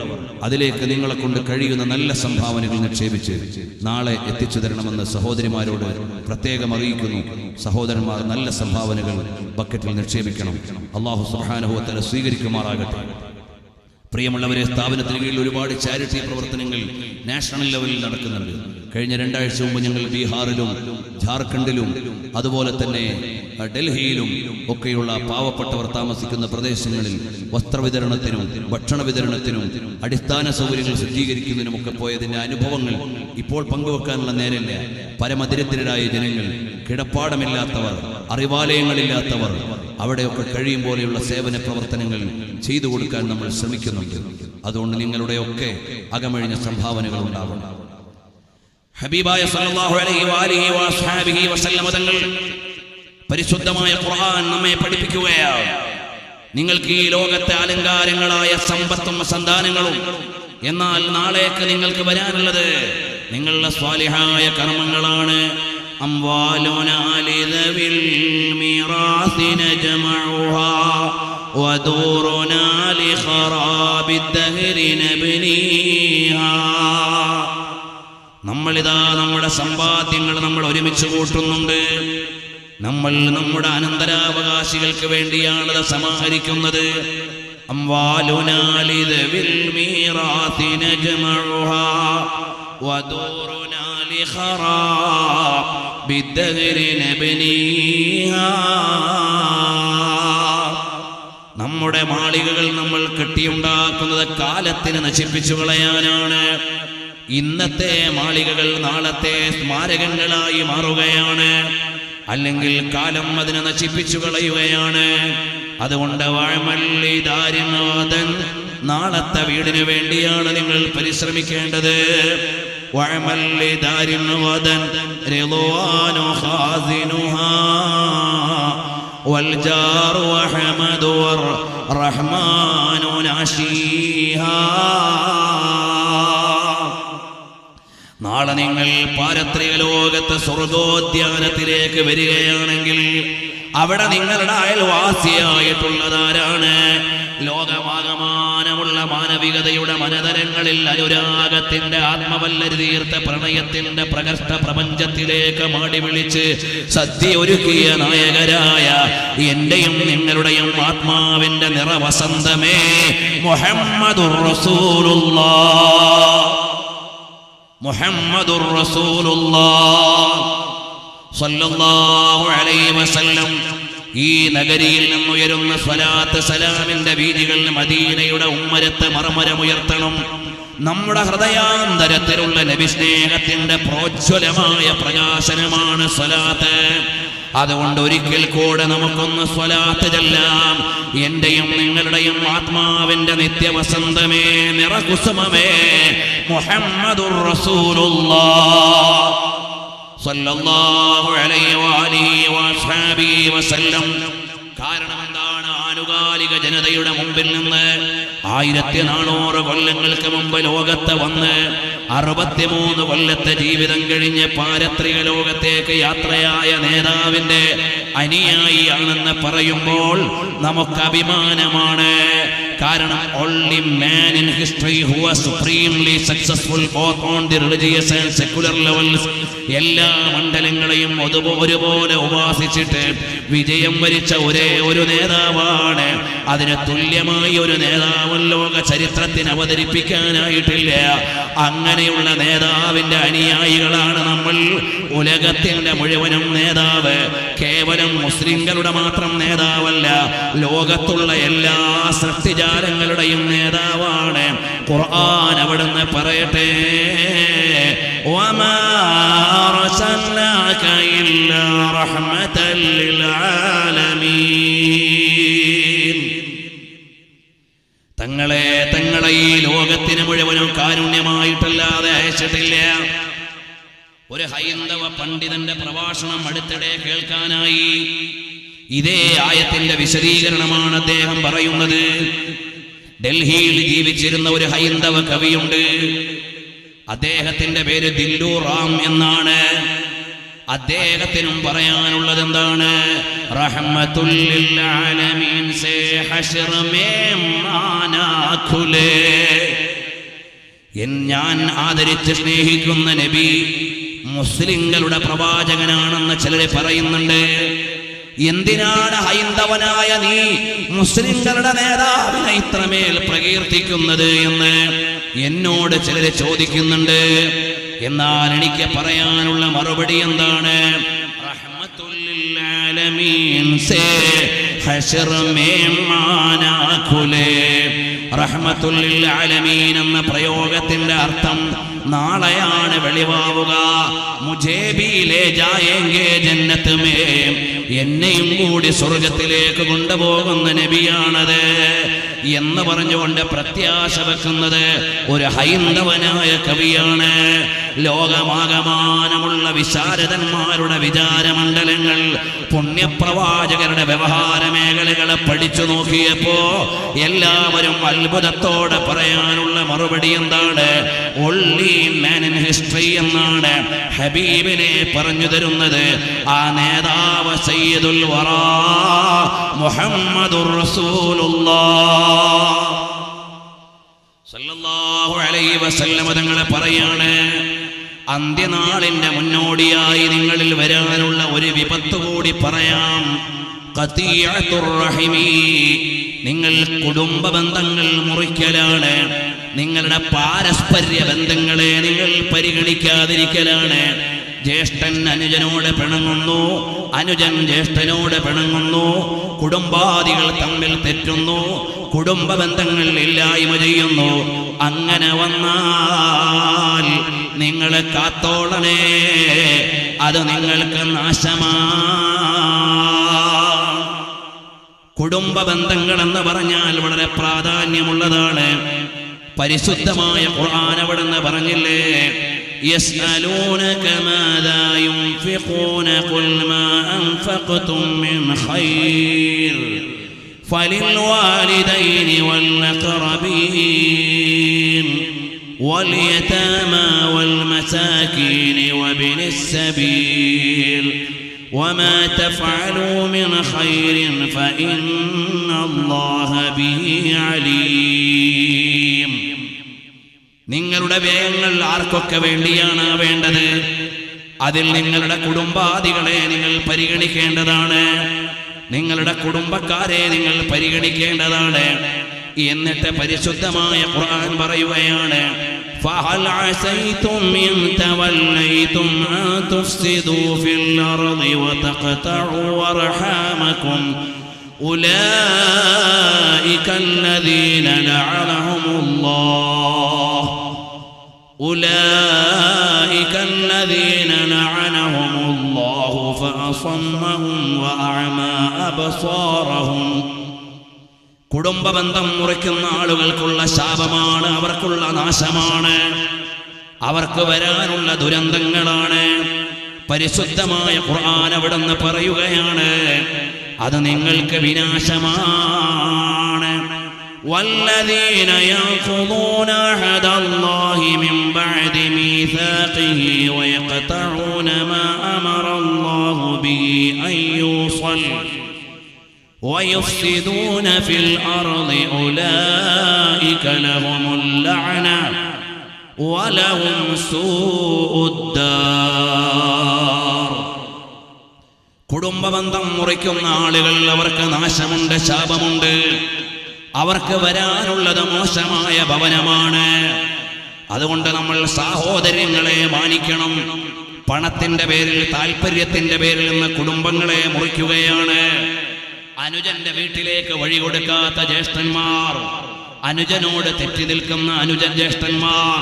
അതിലേക്ക് നിങ്ങളെ കൊണ്ട് കഴിയുന്ന നല്ല സംഭാവനകൾ നിക്ഷേപിച്ച് നാളെ എത്തിച്ചു തരണമെന്ന് സഹോദരിമാരോട് പ്രത്യേകം അറിയിക്കുന്നു. സഹോദരന്മാർ നല്ല സംഭാവനകൾ ബക്കറ്റിൽ നിക്ഷേപിക്കണം. അല്ലാഹു സുബ്ഹാനഹു വ തആല സ്വീകരിക്കുമാറാകട്ടെ. പ്രിയമുള്ളവരെ, സ്ഥാപനത്തിന് കീഴിൽ ഒരുപാട് ചാരിറ്റി പ്രവർത്തനങ്ങൾ നാഷണൽ ലെവലിൽ നടക്കുന്നുണ്ട്. കഴിഞ്ഞ 2 ആഴ്ച മുമ്പ് ഞങ്ങൾ ബീഹാറിലും ജാർഖണ്ഡിലും അതുപോലെ തന്നെ ഡൽഹിയിലും ഒക്കെയുള്ള പാവപ്പെട്ടവർ താമസിക്കുന്ന പ്രദേശങ്ങളിൽ വസ്ത്രവിതരണത്തിനും ഭക്ഷണ വിതരണത്തിനും അടിസ്ഥാന സൗകര്യങ്ങൾ സജ്ജീകരിക്കുന്നതിനും ഒക്കെ പോയതിൻ്റെ അനുഭവങ്ങൾ ഇപ്പോൾ പങ്കുവെക്കാനുള്ള നേരമില്ല. പരമദരിദ്രരായ ജനങ്ങൾ, കിടപ്പാടമില്ലാത്തവർ, അറിവാലയങ്ങളില്ലാത്തവർ, അവിടെയൊക്കെ കഴിയും പോലെയുള്ള സേവന പ്രവർത്തനങ്ങൾ ചെയ്തു കൊടുക്കാൻ നമ്മൾ ശ്രമിക്കുന്നുണ്ട്. അതുകൊണ്ട് നിങ്ങളുടെയൊക്കെ അകമഴിഞ്ഞ സംഭാവനകൾ ഉണ്ടാകും. ഹബീബായ സല്ലല്ലാഹു അലൈഹി വആലിഹി വഅസ്ഹാബിഹി വസല്ലം തങ്ങൾ പരിശുദ്ധമായ ഖുർആൻ നമ്മെ പഠിപ്പിക്കുകയാണ്. നിങ്ങൾക്ക് ഈ ലോകത്തെ അലങ്കാരങ്ങളായ സമ്പത്തും സന്താനങ്ങളും, എന്നാൽ നാളേക്ക് നിങ്ങൾക്ക് വരാനുള്ളത് നിങ്ങളുടെ സ്വാലിഹായ കർമ്മങ്ങളാണ്. അംവാലുനാ ലിദവിൽ മീറാസി നജമഉഹാ വദൂറുനാ ലിഖറാബിദ്ദഹ്രി നബ്നീഹാ. നമ്മളിതാ നമ്മുടെ സമ്പാദ്യങ്ങൾ നമ്മൾ ഒരുമിച്ച് കൂട്ടുന്നുണ്ട്. നമ്മൾ നമ്മുടെ അനന്തരാവകാശികൾക്ക് വേണ്ടിയാണത് സമാഹരിക്കുന്നത്. അംവാലുനാ ലിദവിൽ മീറാസി നജമഉഹാ വദൂറുനാ ലിഖറാബിദ്ദഹ്രി നബ്നീഹാ. നമ്മുടെ മാളികകൾ നമ്മൾ കെട്ടിയുണ്ടാക്കുന്നത് കാലത്തിന് നശിപ്പിച്ചു കളയാനാണ്. ഇന്നത്തെ മാളികകൾ നാളത്തെ സ്മാരകങ്ങളായി മാറുകയാണ്, അല്ലെങ്കിൽ കാലം അതിനെ നശിപ്പിച്ചു കളയുകയാണ്. അതുകൊണ്ട് വഅമല്ലിദാരിൻ, നാളത്തെ വീടിന് വേണ്ടിയാണ് നിങ്ങൾ പരിശ്രമിക്കേണ്ടത്. വഅമല്ലിദാരിൻ ഗദൻ റിദ്വാനു ഖാസിനുഹാ വൽജാറു അഹ്മദു വറഹ്മാനു നാശീഹാ. നാളെ നിങ്ങൾ പാരത്രിക ലോകത്ത് സ്വർഗോദ്യാനത്തിലേക്ക് വരികയാണെങ്കിൽ അവിടെ നിങ്ങളുടെ അയൽവാസിയായിട്ടുള്ളതാരാണ്? ലോകമാകമാനമുള്ള മാനവികതയുടെ മനതരങ്ങളിൽ അനുരാഗത്തിന്റെ ആത്മവല്ലരി തീർത്ത പ്രണയത്തിന്റെ പ്രകർഷ്ട പ്രപഞ്ചത്തിലേക്ക് മാടി വിളിച്ച് സദ്യ ഒരുക്കിയ നായകരായ എന്റെയും നിങ്ങളുടെയും ആത്മാവിന്റെ നിറവസന്തമേ മുഹമ്മദുർ റസൂലുള്ളാഹ്, മുഹമ്മദുർ റസൂലുള്ളാഹ് സ്വല്ലല്ലാഹു അലൈഹി വസല്ലം. ഈ നഗരിയിൽ നിന്നുയരുന്ന സ്വലാത്ത് സലാമിന്റെ വീതികൾ മദീനയുടെ ഉമ്മരത്ത് മറമരമുയർത്തണം. നമ്മുടെ ഹൃദയാന്തരത്തിലുള്ള നബി സ്നേഹത്തിന്റെ പ്രോജ്വലമായ പ്രകാശനമാണ് സ്വലാത്ത്. അതുകൊണ്ട് ഒരിക്കൽ കൂടെ നമുക്കൊന്ന് സ്വലാത്ത് ചൊല്ലാം. എന്റെയും നിങ്ങളുടെയും ആത്മാവിന്റെ നിത്യവസന്തമേ, നിറകുസുമമേ മുഹമ്മദുർ റസൂലുള്ളാഹ് സ്വല്ലല്ലാഹു അലൈഹി വആലിഹി വഅസ്ഹാബിഹി വസല്ലം. കാരണം എന്താണ്? ആനുകാലിക ജനതയുടെ മുമ്പിൽ നിന്ന് 1400 കൊല്ലങ്ങൾക്ക് മുമ്പ് ലോകത്ത് വന്ന് 63 കൊല്ലത്തെ ജീവിതം കഴിഞ്ഞ് പാരത്രിക ലോകത്തേക്ക് യാത്രയായ നേതാവിന്റെ അനുയായിയാണെന്ന് പറയുമ്പോൾ നമുക്ക് അഭിമാനമാണ്. കാരണം only man in history who was supremely successful both on the religious and secular levels. എല്ലാ മണ്ഡലങ്ങളെയും ഒരുപോലെ ഉപാസിച്ചിട്ട് വിജയം വരിച്ച ഒരേ ഒരു നേതാവാണ്. അതിന് തുല്യമായി ഒരു നേതാവ് ലോക ചരിത്രത്തിന് അവതരിപ്പിക്കാനായിട്ടില്ല. അങ്ങനെയുള്ള നേതാവിന്റെ അനുയായികളാണ് നമ്മൾ. ഉലകത്തിന്റെ മുഴുവനും നേതാവ് കേവലം മുസ്ലിങ്ങളുടെ മാത്രം നേതാവല്ല, ലോകത്തുള്ള എല്ലാ സൃഷ്ടിജാലങ്ങളുടെയും നേതാവാണ്. ഖുർആൻ അവിടുന്ന് പറയട്ടെ, വമാ അർസൽനാക ഇല്ലാ റഹ്മതൻ ലിൽ ആലമീൻ. തങ്ങളെ ഈ ലോകത്തിന് മുഴുവനും കാരുണ്യമായിട്ടല്ലാതെ അയച്ചിട്ടില്ല. ഒരു ഹൈന്ദവ പണ്ഡിതന്റെ പ്രഭാഷണം അടുത്തിടെ കേൾക്കാനായി ഇതേ ആയത്തിന്റെ വിശദീകരണമാണ് അദ്ദേഹം പറയുന്നത്. ഡൽഹിയിൽ ജീവിച്ചിരുന്ന ഒരു ഹൈന്ദവ കവിയുണ്ട്. അദ്ദേഹത്തിന്റെ പേര് ദില്ലു റാം എന്നാണ്. അദ്ദേഹത്തിനും പറയാനുള്ളത് എന്താണ്? റഹ്മത്തുൽ ലിൽ ആലമീൻ സേ ഹശ്ർ മേ മാനാ ഖുലേ. ഞാൻ ആദരിച്ച് സ്നേഹിക്കുന്ന നബി മുസ്ലിങ്ങളുടെ പ്രവാചകനാണെന്ന് ചിലർ പറയുന്നുണ്ട്. എന്തിനാണ് ഹൈന്ദവനായ നീ മുസ്ലിങ്ങളുടെ നേതാവിനെ ഇത്രമേൽ പ്രകീർത്തിക്കുന്നത് എന്ന് എന്നോട് ചിലർ ചോദിക്കുന്നുണ്ട്. എന്നാൽ എനിക്ക് പറയാനുള്ള മറുപടി എന്താണ്? റഹ്മത്തുൽ ലിൽ ആലമീൻ സേ ഹശ്ർ മേ മാനാ ഖുലേ. റഹ്മത്തുൽ ലിൽ ആലമീൻ എന്ന പ്രയോഗത്തിന്റെ അർത്ഥം നാളെയാണ് വെളിവാവുക. മുജേ ഭീ ലേ ജായേംഗേ ജന്നത്ത് മേ. എന്നെയും കൂടി സ്വർഗത്തിലേക്ക് കൊണ്ടുപോകുന്ന നബിയാണത് എന്ന് പറഞ്ഞുകൊണ്ട് പ്രത്യാശ വെക്കുന്നത് ഒരു ഹൈന്ദവനായ കവിയാണ്. ലോകമാകമാനമുള്ള വിശാരദന്മാരുടെ വിചാരമണ്ഡലങ്ങൾ, പുണ്യപ്രവാചകരുടെ വ്യവഹാര മേഖലകളെ പഠിച്ചു നോക്കിയപ്പോ എല്ലാവരും അത്ഭുതത്തോടെ പറയാനുള്ള മറുപടി എന്താണ്? ഒൺലി മാൻ ഇൻ ഹിസ്റ്ററി എന്നാണ് ഹബീബിനെ പറഞ്ഞു തരുന്നത്. ആ നേതാവ് സയ്യിദുൽ വറാ മുഹമ്മദുർ റസൂലുള്ളാഹ് സല്ലല്ലാഹു അലൈഹി വസല്ലം തങ്ങളെ പറയാണ്, അന്ത്യനാളിന്റെ മുന്നോടിയായി നിങ്ങളിൽ വരാനുള്ള ഒരു വിപത്ത് കൂടി പറയാം. ഖതീഅത്തുർ റഹിമി. നിങ്ങൾ കുടുംബ ബന്ധങ്ങൾ മുറിക്കലാണ്. നിങ്ങളുടെ പാരസ്പര്യ ബന്ധങ്ങളെ നിങ്ങൾ പരിഗണിക്കാതിരിക്കലാണ്. ജ്യേഷ്ഠൻ അനുജനോട് പിണങ്ങുന്നു, അനുജൻ ജ്യേഷ്ഠനോട് പിണങ്ങുന്നു, കുടുംബാദികൾ തമ്മിൽ തെറ്റുന്നു, കുടുംബ ബന്ധങ്ങൾ ഇല്ലായ്മ ചെയ്യുന്നു. അങ്ങനെ വന്നാൽ നിങ്ങൾ കാത്തോളണേ, അത് നിങ്ങൾക്ക് നാശമാണ്. കുടുംബ ബന്ധങ്ങൾ എന്ന് പറഞ്ഞാൽ വളരെ പ്രാധാന്യമുള്ളതാണ്. പരിശുദ്ധമായ ഖുർആൻ അവിടുന്ന് പറഞ്ഞില്ലേ, يسألونك ماذا ينفقون قل ما أنفقتم من خير فللوالدين والأقربين واليتامى والمساكين وابن السبيل وما تفعلوا من خير فإن الله به عليم. നിങ്ങളുടെ വ്യയങ്ങൾ ആർക്കൊക്കെ വേണ്ടിയാണ് വേണ്ടത്? അതിൽ നിങ്ങളുടെ കുടുംബാദികളെ നിങ്ങൾ പരിഗണിക്കേണ്ടതാണ്, നിങ്ങളുടെ കുടുംബക്കാരെ നിങ്ങൾ പരിഗണിക്കേണ്ടതാണ്. എന്നിട്ട് പരിശുദ്ധമായ ഖുർആൻ പറയുകയാണ്, فهل عسيتم إن توليتم أن تفسدوا في الأرض وتقطعوا أرحامكم أولئك الذين لعنهم الله أولئك الذين لعنهم الله فأصمهم وأعمى أبصارهم. കുടുംബ ബന്ധം മുറിക്കുന്ന ആളുകൾക്കുള്ള ശാപമാണ്, അവർക്കുള്ള നാശമാണ്, അവർക്ക് വരാനുള്ള ദുരന്തങ്ങളാണ്. പരിശുദ്ധമായ ഖുർആൻ അവിടുന്ന് പറയുകയാണ്, അത് നിങ്ങൾക്ക് വിനാശമാണ്. والذين ينقضون عهد الله من بعد ميثاقه ويقطعون ما أمر الله به أن يوصل ويفسدون في الأرض أولئك لهم اللعنة ولهم سوء الدار. കുടുംബ ബന്ധം മുറിക്കുന്ന ആളുകൾ, അവർക്ക് നാശമുണ്ട്, ശാപമുണ്ട്, അവർക്ക് വരാനുള്ളത് മോശമായ ഭവനമാണ്. അതുകൊണ്ട് നമ്മൾ സഹോദര്യങ്ങളെ മാനിക്കണം. പണത്തിന്റെ പേരിൽ, താല്പര്യത്തിന്റെ പേരിൽ നിന്ന് കുടുംബങ്ങളെ മുറിക്കുകയാണ്. അനുജന്റെ വീട്ടിലേക്ക് വഴി കൊടുക്കാത്ത ജ്യേഷ്ഠന്മാർ, അനുജനോട് തെറ്റി നിൽക്കുന്ന അനുജൻ ജ്യേഷ്ഠന്മാർ,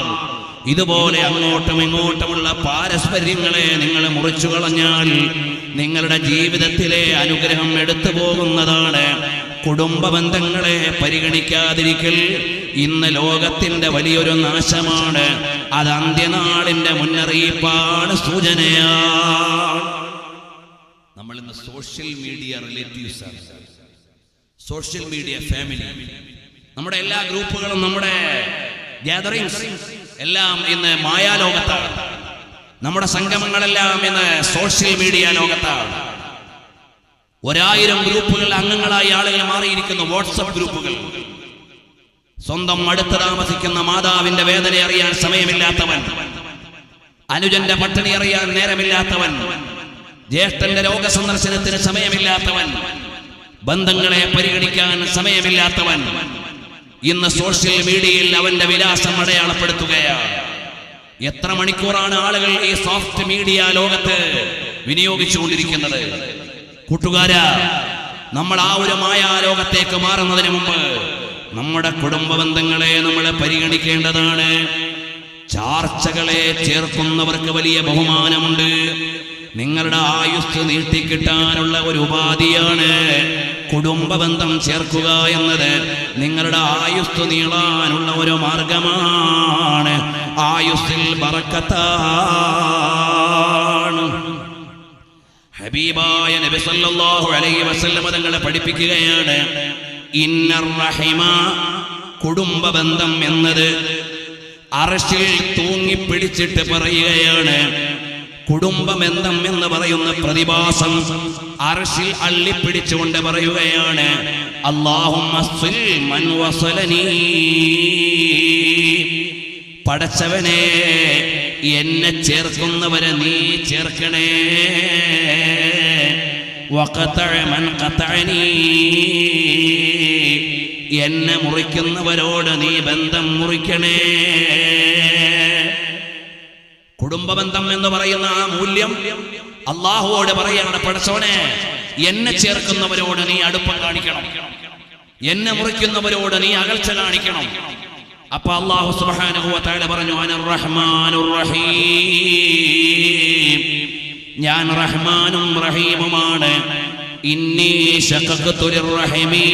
ഇതുപോലെ അങ്ങോട്ടും ഇങ്ങോട്ടുമുള്ള പാരസ്പര്യങ്ങളെ നിങ്ങൾ മുറിച്ചു കളഞ്ഞാൽ നിങ്ങളുടെ ജീവിതത്തിലെ അനുഗ്രഹം എടുത്തു പോകുന്നതാണ്. കുടുംബ ബന്ധങ്ങളെ പരിഗണിക്കാതിരിക്കൽ ഇന്ന് ലോകത്തിന്റെ വലിയൊരു നാശമാണ്. അത് അന്ത്യനാളിന്റെ മുന്നറിയിപ്പാണ്, സൂചനയാണ്. നമ്മൾ ഇന്ന് സോഷ്യൽ മീഡിയ റിലേറ്റീവ്സ് ആണ്, സോഷ്യൽ മീഡിയ ഫാമിലി. നമ്മുടെ എല്ലാ ഗ്രൂപ്പുകളും, നമ്മുടെ ഗ്യാതറിങ്സ് എല്ലാം ഇന്ന് മായാലോകത്താണ്. നമ്മുടെ സംഗമങ്ങളെല്ലാം ഇന്ന് സോഷ്യൽ മീഡിയ ലോകത്താണ്. 1000 ഗ്രൂപ്പുകൾ അംഗങ്ങളായി ആളുകൾ മാറിയിരിക്കുന്നു. വാട്സപ്പ് ഗ്രൂപ്പുകൾ. സ്വന്തം അടുത്ത് താമസിക്കുന്ന മാതാവിന്റെ വേദന അറിയാൻ സമയമില്ലാത്തവൻ, അനുജന്റെ പട്ടിണി അറിയാൻ നേരമില്ലാത്തവൻ, ജ്യേഷ്ഠന്റെ രോഗസന്ദർശനത്തിന് സമയമില്ലാത്തവൻ, ബന്ധങ്ങളെ പരിഗണിക്കാൻ സമയമില്ലാത്തവൻ ഇന്ന് സോഷ്യൽ മീഡിയയിൽ അവന്റെ വിലാസം അടയാളപ്പെടുത്തുകയാണ്. എത്ര മണിക്കൂറാണ് ആളുകൾ ഈ സോഫ്റ്റ് മീഡിയ ലോകത്ത് വിനിയോഗിച്ചുകൊണ്ടിരിക്കുന്നത്? കൂട്ടുകാരാ, നമ്മൾ ആ ഒരു മായാലോകത്തേക്ക് മാറുന്നതിന് മുമ്പ് നമ്മുടെ കുടുംബ ബന്ധങ്ങളെ നമ്മൾ പരിഗണിക്കേണ്ടതാണ്. ചാർച്ചകളെ ചേർക്കുന്നവർക്ക് വലിയ ബഹുമാനമുണ്ട്. നിങ്ങളുടെ ആയുസ് നീട്ടിക്കിട്ടാനുള്ള ഒരു ഉപാധിയാണ് കുടുംബ ബന്ധം ചേർക്കുക എന്നത്. നിങ്ങളുടെ ആയുസ് നീളാനുള്ള ഒരു മാർഗമാണ്. ആയുസ്സിൽ ബറക്കത്താണ്. ഹബീബായ നബി സല്ലല്ലാഹു അലൈഹി വസല്ലം തങ്ങളെ പഠിപ്പിക്കുകയാണ്, ഇന്നർ റഹിമ, കുടുംബ ബന്ധം എന്നത് അർശിൽ തൂങ്ങിപ്പിടിച്ചിട്ട് പറയുകയാണ്. കുടുംബബന്ധം എന്ന് പറയുന്ന പ്രതിഭാസം അർശിൽ അള്ളിപ്പിടിച്ചുകൊണ്ട് പറയുകയാണ്, അല്ലാഹുമ്മ സിൽ മൻ വസലനീ, പടച്ചവനെ എന്നെ ചേർക്കുന്നവരെ നീ ചേർക്കണേ, വഖതഅ മൻ ഖതഅനീ, എന്നെ മുറിക്കുന്നവരോട് നീ ബന്ധം മുറിക്കണേ. കുടുംബബന്ധം എന്ന് പറയുന്ന ആ മൂല്യം അല്ലാഹുവോട് പറയാണ്, പടച്ചവനെ എന്നെ ചേർക്കുന്നവരോട് നീ അടുപ്പം കാണിക്കണം, എന്നെ മുറിക്കുന്നവരോട് നീ അകൽച്ച കാണിക്കണം. അപ്പൊ അല്ലാഹു സുബ്ഹാനഹു വ തആല പറഞ്ഞു, അനർ റഹ്മാനുർ റഹീം, ഞാൻ റഹ്മാനും റഹീമുമാണ്. ഇന്നി ശഖഖതു ലിർറഹിമി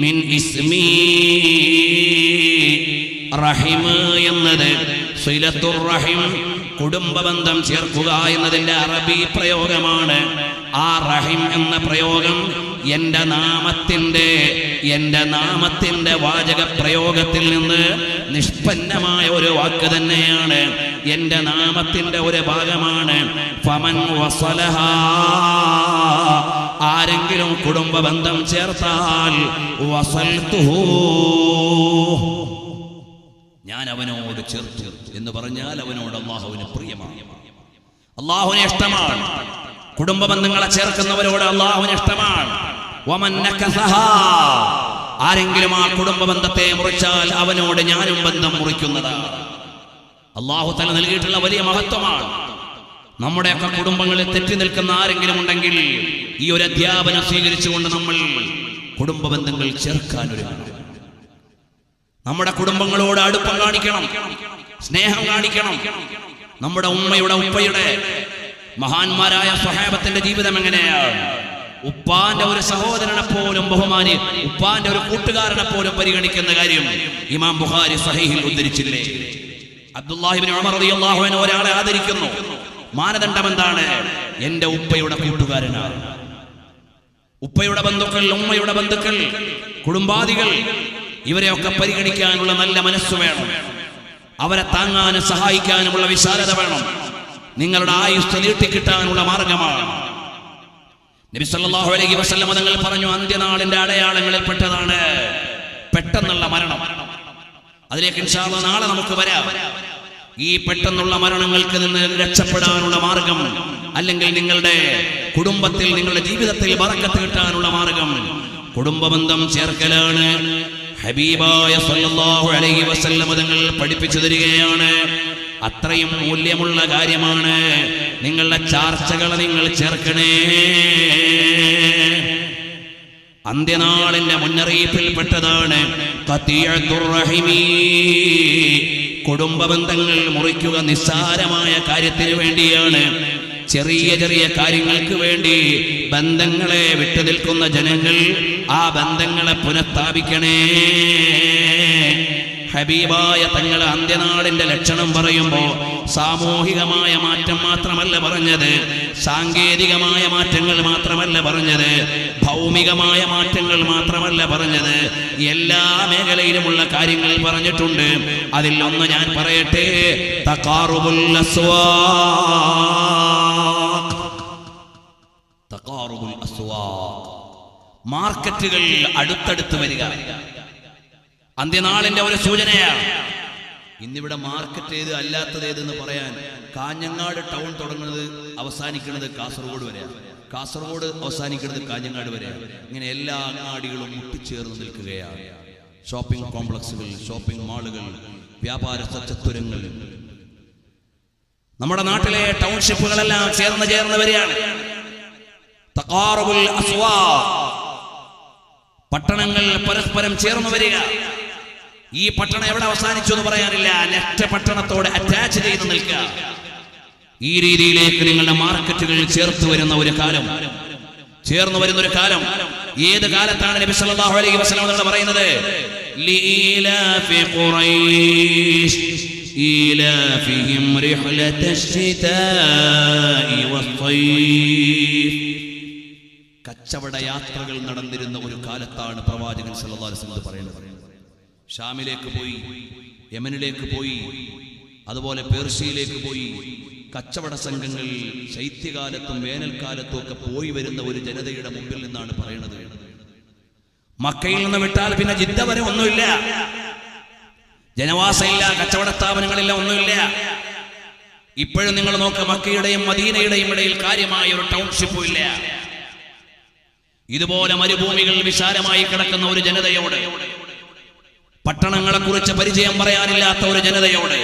മിൻ ഇസ്മി, റഹിം എന്നത് സിലത്തുർ റഹിം, കുടുംബബന്ധം ചേർക്കുക എന്നതിന്റെ അറബി പ്രയോഗമാണ്. ആ റഹിം എന്ന പ്രയോഗം എൻ്റെ നാമത്തിന്റെ വാചക പ്രയോഗത്തിൽ നിന്ന് നിഷ്പന്നമായ ഒരു വാക്ക് തന്നെയാണ്. എൻ്റെ നാമത്തിന്റെ ഒരു ഭാഗമാണ്. ഫമൻ വസലഹ, ആരെങ്കിലും കുടുംബബന്ധം ചേർത്താൽ വസൽതുഹു, ഞാൻ അവനോട് ചേർത്തു എന്ന് പറഞ്ഞാൽ അവനോട് അല്ലാഹുവിന് പ്രിയമാണ്, അല്ലാഹുവിന് ഇഷ്ടമാണ്. കുടുംബ ബന്ധങ്ങളെ ചേർക്കുന്നവരോട് അല്ലാഹുവിന് ഇഷ്ടമാണ്. വമൻ നകസഹാ, ആരെങ്കിലും ആ കുടുംബ ബന്ധത്തെ മുറിച്ചാൽ അവനോട് ഞാനും ബന്ധം മുറിക്കുന്നതാണ്. അല്ലാഹു തആല നൽകിയിട്ടുള്ള വലിയ മഹത്വമാണ്. നമ്മുടെയൊക്കെ കുടുംബങ്ങളിൽ തെറ്റി നിൽക്കുന്ന ആരെങ്കിലും ഉണ്ടെങ്കിൽ ഈ ഒരു അധ്യാപനം സ്വീകരിച്ചുകൊണ്ട് നമ്മൾ കുടുംബ ബന്ധങ്ങൾ ചേർക്കാൻ ഒരുങ്ങണം. നമ്മുടെ കുടുംബങ്ങളോട് അടുപ്പം കാണിക്കണം, സ്നേഹം കാണിക്കണം. നമ്മുടെ ഉമ്മയുടെ ഉപ്പയുടെ മഹാന്മാരായ സ്വഹാബത്തിന്റെ ജീവിതം എങ്ങനെയാണ്? ഉപ്പാന്റെ ഒരു സഹോദരനെ പോലും ബഹുമാനി, ഉപ്പാന്റെ ഒരു കൂട്ടുകാരനെ പോലും പരിഗണിക്കുന്ന കാര്യം ഇമാം ബുഖാരി സഹീഹിൽ ഉദ്ധരിച്ചില്ലേ? അബ്ദുല്ലാഹി ഇബ്നു ഉമർ റളിയല്ലാഹു അൻഹു ഒരാളെ ആദരിക്കുന്നു. മാനദണ്ഡം എന്താണ്? എന്റെ ഉപ്പയുടെ കൂട്ടുകാരനാണ്. ഉപ്പയുടെ ബന്ധുക്കൾ, ഉമ്മയുടെ ബന്ധുക്കൾ, കുടുംബാദികൾ, ഇവരെയൊക്കെ പരിഗണിക്കാനുള്ള നല്ല മനസ്സ് വേണം. അവരെ താങ്ങാനും സഹായിക്കാനുമുള്ള വിശാലത വേണം. നിങ്ങളുടെ ആയുസ് നീട്ടിക്കിട്ടാനുള്ള മാർഗമാണ്. നബി സല്ലല്ലാഹു അലൈഹി വസല്ലം തങ്ങൾ പറഞ്ഞു, അന്ത്യനാളിന്റെ അടയാളങ്ങളിൽ പെട്ടതാണ് പെട്ടെന്നുള്ള മരണം. അതിലേക്ക് ഇൻഷാ അല്ലാഹ് നാളെ നമുക്ക് വരാം. ഈ പെട്ടെന്നുള്ള മരണങ്ങൾക്ക് നിന്ന് രക്ഷപ്പെടാനുള്ള മാർഗം, അല്ലെങ്കിൽ നിങ്ങളുടെ കുടുംബത്തിൽ, നിങ്ങളുടെ ജീവിതത്തിൽ ബറക്കത്ത് കിട്ടാനുള്ള മാർഗം കുടുംബബന്ധം ചേർക്കലാണ്. ഹബീബായ സല്ലല്ലാഹു അലൈഹി വസല്ലം തങ്ങൾ പഠിപ്പിച്ചു തരികയാണ്. അത്രയും മൂല്യമുള്ള കാര്യമാണ്. നിങ്ങളുടെ ചാർച്ചകൾ നിങ്ങൾ ചേർക്കണേ. അന്ത്യനാളിന്റെ മുന്നറിയിപ്പിൽപ്പെട്ടതാണ് ഖതിയത്തുർ റഹിമി. കുടുംബ ബന്ധങ്ങൾ മുറിക്കുക നിസ്സാരമായ കാര്യത്തിന് വേണ്ടിയാണ്. ചെറിയ ചെറിയ കാര്യങ്ങൾക്ക് വേണ്ടി ബന്ധങ്ങളെ വിട്ടു നിൽക്കുന്ന ജനങ്ങൾ ആ ബന്ധങ്ങളെ പുനഃസ്ഥാപിക്കണേ. ഹബീബായ തങ്ങൾ അന്ത്യനാളിന്റെ ലക്ഷണം പറയുമ്പോൾ സാമൂഹികമായ മാറ്റം മാത്രമല്ല പറഞ്ഞത്, സാങ്കേതികമായ മാറ്റങ്ങൾ മാത്രമല്ല പറഞ്ഞത്, ഭൗമികമായ മാറ്റങ്ങൾ മാത്രമല്ല പറഞ്ഞത്, എല്ലാ മേഖലയിലുമുള്ള കാര്യങ്ങൾ പറഞ്ഞിട്ടുണ്ട്. അതിൽ ഒന്ന് ഞാൻ പറയട്ടെ, തഖാറുബുൽ അസ്വാഖ്. തഖാറുബുൽ അസ്വാഖ്, മാർക്കറ്റുകൾ അടുത്തടുത്ത് വരിക അന്ത്യനാളിന്റെ ഒരു സൂചനയാണ്. ഇന്നിവിടെ മാർക്കറ്റ് ഏത് അല്ലാത്തത് ഏതെന്ന് പറയാൻ കാഞ്ഞങ്ങാട് ടൗൺ തുടങ്ങുന്നത് അവസാനിക്കുന്നത് കാസർഗോഡ് വരെയാണ്, കാസർഗോഡ് അവസാനിക്കുന്നത് കാഞ്ഞങ്ങാട് വരെയാണ്. ഇങ്ങനെ എല്ലാ അങ്ങാടികളും മുട്ടിച്ചേർന്ന് നിൽക്കുകയാണ്. ഷോപ്പിംഗ് കോംപ്ലക്സുകൾ, ഷോപ്പിംഗ് മാളുകൾ, വ്യാപാര സച്ചത്തുരങ്ങൾ, നമ്മുടെ നാട്ടിലെ ടൗൺഷിപ്പുകളെല്ലാം ചേർന്ന് വരികയാണ്. തഖാറുബുൽ അസ്വാഖ്, പട്ടണങ്ങൾ പരസ്പരം ചേർന്ന് വരിക. ഈ പട്ടണം എവിടെ അവസാനിച്ചു എന്ന് പറയാനില്ല, നെക്സ്റ്റ് പട്ടണത്തോട് അറ്റാച്ച് ചെയ്ത് നിൽക്കുക. ഈ രീതിയിലേക്ക് നിങ്ങളുടെ മാർക്കറ്റുകൾ ചേർന്ന് വരുന്ന ഒരു കാലം. ഏത് കാലത്താണ് നബി സല്ലല്ലാഹു അലൈഹി വസല്ലം തങ്ങൾ പറയുന്നത്? ലീലാഫി ഖുറൈശ് ഈലാഫിഹിം റിഹ്ലതശ്ശിതാഇ വസ്സൈഫ്. കച്ചവട യാത്രകൾ നടന്നിരുന്ന ഒരു കാലത്താണ് പ്രവാചകൻ സല്ലല്ലാഹു അലൈഹി വസല്ലം പറയുന്നത്. ഷാമിലേക്ക് പോയി, യമനിലേക്ക് പോയി, അതുപോലെ പേർഷ്യയിലേക്ക് പോയി. കച്ചവട സംഘങ്ങൾ ശൈത്യകാലത്തും വേനൽക്കാലത്തും ഒക്കെ പോയി വരുന്ന ഒരു ജനതയുടെ മുമ്പിൽ നിന്നാണ് പറയുന്നത്. മക്കയിൽ നിന്ന് വിട്ടാൽ പിന്നെ ജിദ്ദ വരെ ഒന്നുമില്ല, ജനവാസമില്ല, കച്ചവട സ്ഥാപനങ്ങളില്ല, ഒന്നുമില്ല. ഇപ്പോഴും നിങ്ങൾ നോക്ക്, മക്കയുടെയും മദീനയുടെയും ഇടയിൽ കാര്യമായ ഒരു ടൗൺഷിപ്പും ഇല്ല. ഇതുപോലെ മരുഭൂമികൾ വിശാലമായി കിടക്കുന്ന ഒരു ജനതയോട്, പട്ടണങ്ങളെ കുറിച്ച് പരിചയം പറയാനില്ലാത്ത ഒരു ജനതയോട്,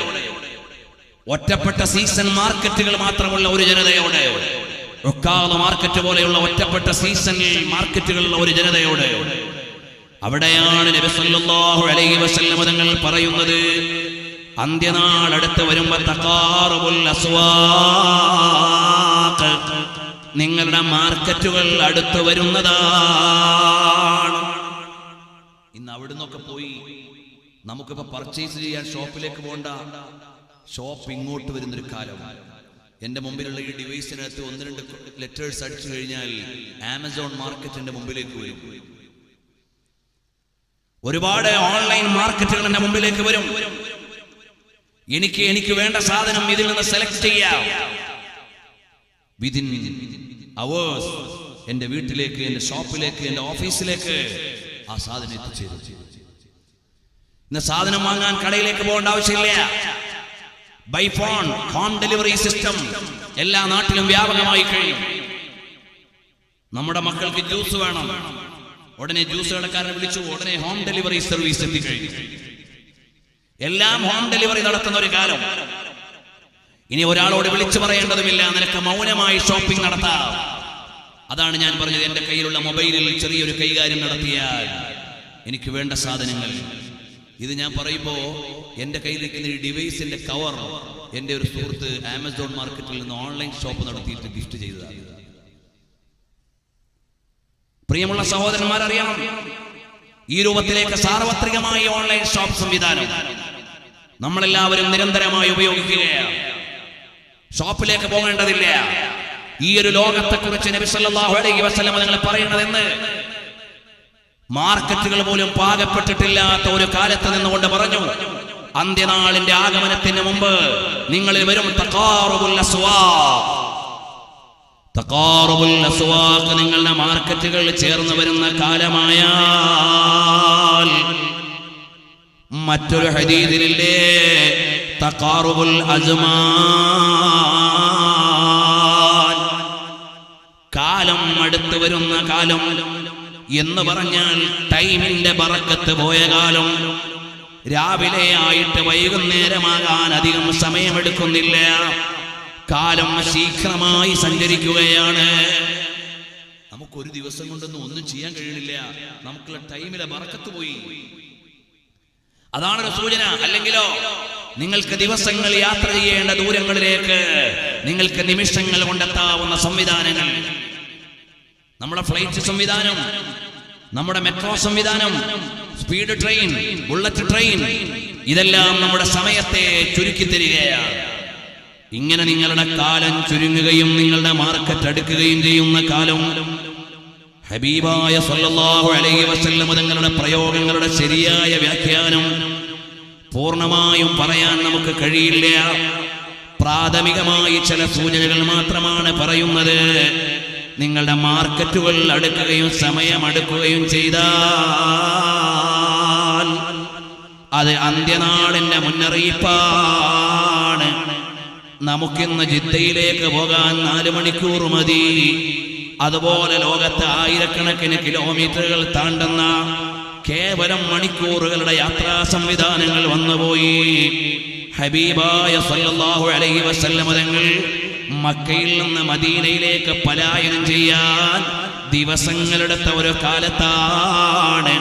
ഒറ്റപ്പെട്ട സീസൺ മാർക്കറ്റുകൾ മാത്രമുള്ള ഒരു ജനതയോട്, ഒക്കാദ് മാർക്കറ്റ് പോലെയുള്ള ഒറ്റപ്പെട്ട സീസൺ മാർക്കറ്റുകളുള്ള ഒരു ജനതയോട്, അവിടെയാണ് നബി സല്ലല്ലാഹു അലൈഹി വസല്ലം തങ്ങൾ പറയുന്നത്, അന്ത്യനാൾ അടുത്ത് വരുമ്പോൾ തഖാറുബുൽ അസ്വാഖ്, നിങ്ങളുടെ മാർക്കറ്റുകൾ അടുത്ത് വരുന്നതാണ്. ഇന്ന് അവിടുന്നൊക്കെ പോയി നമുക്കിപ്പോ പർച്ചേസ് ചെയ്യാൻ ഷോപ്പിലേക്ക് പോകണ്ട, ഷോപ്പ് ഇങ്ങോട്ട് വരുന്നൊരു കാലം. എന്റെ മുമ്പിലുള്ള ഈ ഡിവൈസിനകത്ത് 1-2 ലെറ്റേഴ്സ് അടിച്ചു കഴിഞ്ഞാൽ ആമസോൺ മാർക്കറ്റിന്റെ മുമ്പിലേക്ക് വരും. ഒരുപാട് ഓൺലൈൻ മാർക്കറ്റുകൾ എന്റെ മുമ്പിലേക്ക് വരും. എനിക്ക് വേണ്ട സാധനം ഇതിൽ നിന്ന് സെലക്ട് ചെയ്യാം. വിതിൻ അവേഴ്സ് എന്റെ വീട്ടിലേക്ക്, എന്റെ ഷോപ്പിലേക്ക്, എന്റെ ഓഫീസിലേക്ക് ആ സാധനം എത്തിച്ചേരും. ഇന്ന് സാധനം വാങ്ങാൻ കടയിലേക്ക് പോകേണ്ട ആവശ്യമില്ല. By phone home delivery system എല്ലാ നാട്ടിലും വ്യാപകമായി കഴിഞ്ഞു. നമ്മുടെ മക്കൾക്ക് ജ്യൂസ് വേണം, ഉടനെ ജ്യൂസ് കടക്കാരനെ വിളിച്ചു, ഉടനെ ഹോം ഡെലിവറി സർവീസ് എത്തിക്കഴിഞ്ഞു. എല്ലാം ഹോം ഡെലിവറി നടത്തുന്ന ഒരു കാലം. ഇനി ഒരാളോട് വിളിച്ചു പറയേണ്ടതുമില്ല, നിനക്ക് മൗനമായി ഷോപ്പിംഗ് നടത്താം. അതാണ് ഞാൻ പറഞ്ഞത്, എന്റെ കയ്യിലുള്ള മൊബൈലിൽ ചെറിയൊരു കൈകാര്യം നടത്തിയാൽ എനിക്ക് വേണ്ട സാധനങ്ങൾ. ഇത് ഞാൻ പറയുമ്പോ എന്റെ കയ്യിലിരിക്കുന്ന ഈ ഡിവൈസിന്റെ കവർ എന്റെ ഒരു സുഹൃത്ത് ആമസോൺ മാർക്കറ്റിൽ നിന്ന് ഓൺലൈൻ ഷോപ്പ് നടത്തിയിട്ട് ഗിഫ്റ്റ് ചെയ്തതാണ്. പ്രിയമുള്ള സഹോദരന്മാരറിയണം, ഈ രൂപത്തിലേക്ക് സാർവത്രികമായ ഓൺലൈൻ ഷോപ്പ് സംവിധാനം നമ്മളെല്ലാവരും നിരന്തരമായി ഉപയോഗിക്കുകയാണ്. ഷോപ്പിലേക്ക് പോകേണ്ടതില്ല. ഈ ഒരു ലോകത്തെക്കുറിച്ച് നബി സല്ലല്ലാഹു അലൈഹി വസല്ലം നിങ്ങൾ പറയുന്നതെന്ന് മാർക്കറ്റുകൾ പോലും പാകപ്പെട്ടിട്ടില്ലാത്ത ഒരു കാലത്ത് നിന്നുകൊണ്ട് പറഞ്ഞു, അന്ത്യനാളിന്റെ ആഗമനത്തിന് മുമ്പ് നിങ്ങളിൽ വരും തഖാറുബുൽ അസ്വാഖ്. തഖാറുബുൽ അസ്വാഖ്, നിങ്ങളുടെ മാർക്കറ്റുകൾ ചേർന്ന് വരുന്ന കാലമായാൽ മറ്റൊരു ഹദീസിലില്ലേ തഖാറുബുൽ അസ്മാൻ, കാലം അടുത്ത് വരുന്ന കാലം. എന്ന് പറഞ്ഞാൽ ടൈമിന്റെ ബറക്കത്ത് പോയ കാലം. രാവിലെ ആയിട്ട് വൈകുന്നേരമാകാൻ അധികം സമയമെടുക്കുന്നില്ല. കാലം ശീഘ്രമായി സഞ്ചരിക്കുകയാണ്. നമുക്കൊരു ദിവസം കൊണ്ടൊന്നും ഒന്നും ചെയ്യാൻ കഴിയണില്ല. നമുക്കുള്ള ടൈമിലെ ബറക്കത്ത് പോയി. അതാണ് ഒരു സൂചന. അല്ലെങ്കിലോ നിങ്ങൾക്ക് ദിവസങ്ങൾ യാത്ര ചെയ്യേണ്ട ദൂരങ്ങളിലേക്ക് നിങ്ങൾക്ക് നിമിഷങ്ങൾ കൊണ്ടെത്താവുന്ന സംവിധാനങ്ങൾ, നമ്മുടെ ഫ്ലൈറ്റ് സംവിധാനം, നമ്മുടെ മെട്രോ സംവിധാനം, സ്പീഡ് ട്രെയിൻ, ബുള്ളറ്റ് ട്രെയിൻ, ഇതെല്ലാം നമ്മുടെ സമയത്തെ ചുരുക്കി തരികയാണ്. ഇങ്ങനെ നിങ്ങളുടെ കാലം ചുരുങ്ങുകയും നിങ്ങളുടെ മാർക്കറ്റ് അടുക്കുകയും ചെയ്യുന്ന കാലം ഹബീബായ സല്ലല്ലാഹു അലൈഹി വസല്ലം തങ്ങളുടെ പ്രയോഗങ്ങളുടെ ശരിയായ വ്യാഖ്യാനം പൂർണ്ണമായും പറയാൻ നമുക്ക് കഴിയില്ല. പ്രാഥമികമായി ചില സൂചനകൾ മാത്രമാണ് പറയുന്നത്. നിങ്ങളുടെ മാർക്കറ്റുകൾ അടുക്കുകയും സമയം അടുക്കുകയും ചെയ്താൽ അത് അന്ത്യനാളിന്റെ മുന്നറിയിപ്പാണ്. നമുക്കിന്ന് ജിദ്ദയിലേക്ക് പോകാൻ 4 മണിക്കൂർ മതി. അതുപോലെ ലോകത്ത് ആയിരക്കണക്കിന് കിലോമീറ്ററുകൾ താണ്ടുന്ന കേവലം മണിക്കൂറുകളുടെ യാത്രാ സംവിധാനങ്ങൾ വന്നുപോയി. ഹബീബായ സല്ലല്ലാഹു അലൈഹി വസല്ലം തങ്ങൾ മക്കയിൽ നിന്ന് മദീനയിലേക്ക് പലായനം ചെയ്യാൻ ദിവസങ്ങളെടുത്ത ഒരു കാലത്താണ്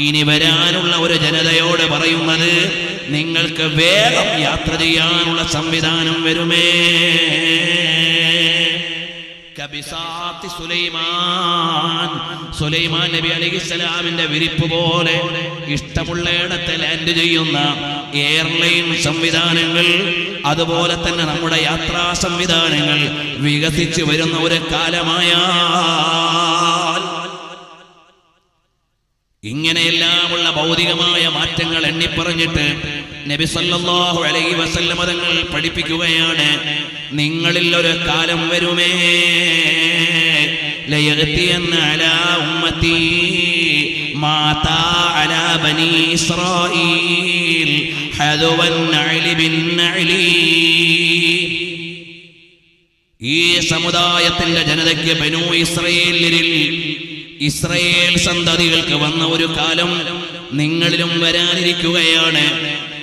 ഇനി വരാനുള്ള ഒരു ജനതയോട് പറയുന്നത്, നിങ്ങൾക്ക് വേഗം യാത്ര ചെയ്യാനുള്ള സംവിധാനം വരുമേ. സുലൈമാൻ നബി അലൈഹിസ്സലാമിന്റെ വിരിപ്പ് പോലെ ഇഷ്ടമുള്ളയിടത്ത് ലാൻഡ് ചെയ്യുന്ന എയർലൈൻ സംവിധാനങ്ങൾ, അതുപോലെ തന്നെ നമ്മുടെ യാത്രാ സംവിധാനങ്ങൾ വികസിച്ചു വരുന്ന ഒരു കാലമായാൽ ഇങ്ങനെയെല്ലാമുള്ള ഭൗതികമായ മാറ്റങ്ങൾ എണ്ണിപ്പറഞ്ഞിട്ട് നബി സല്ലല്ലാഹു അലൈഹി വസല്ലം തങ്ങൾ പഠിപ്പിക്കുകയാണ്, നിങ്ങളിൽ ഒരു കാലം വരുമേ, ലയഗ്തിയന്ന അലാ ഉമ്മത്തി മാതാ അലാ ബനി ഇസ്രായീൽ ഹദവൻ നഅലി ബിൻ നഅലി. ഈ സമുദായത്തിന്റെ ജനതയ്ക്ക് ബനൂ ഇസ്രായേലിൽ, ഇസ്രായേൽ സന്തതികൾക്ക് വന്ന ഒരു കാലം നിങ്ങളിലും വരാനിരിക്കുകയാണ്.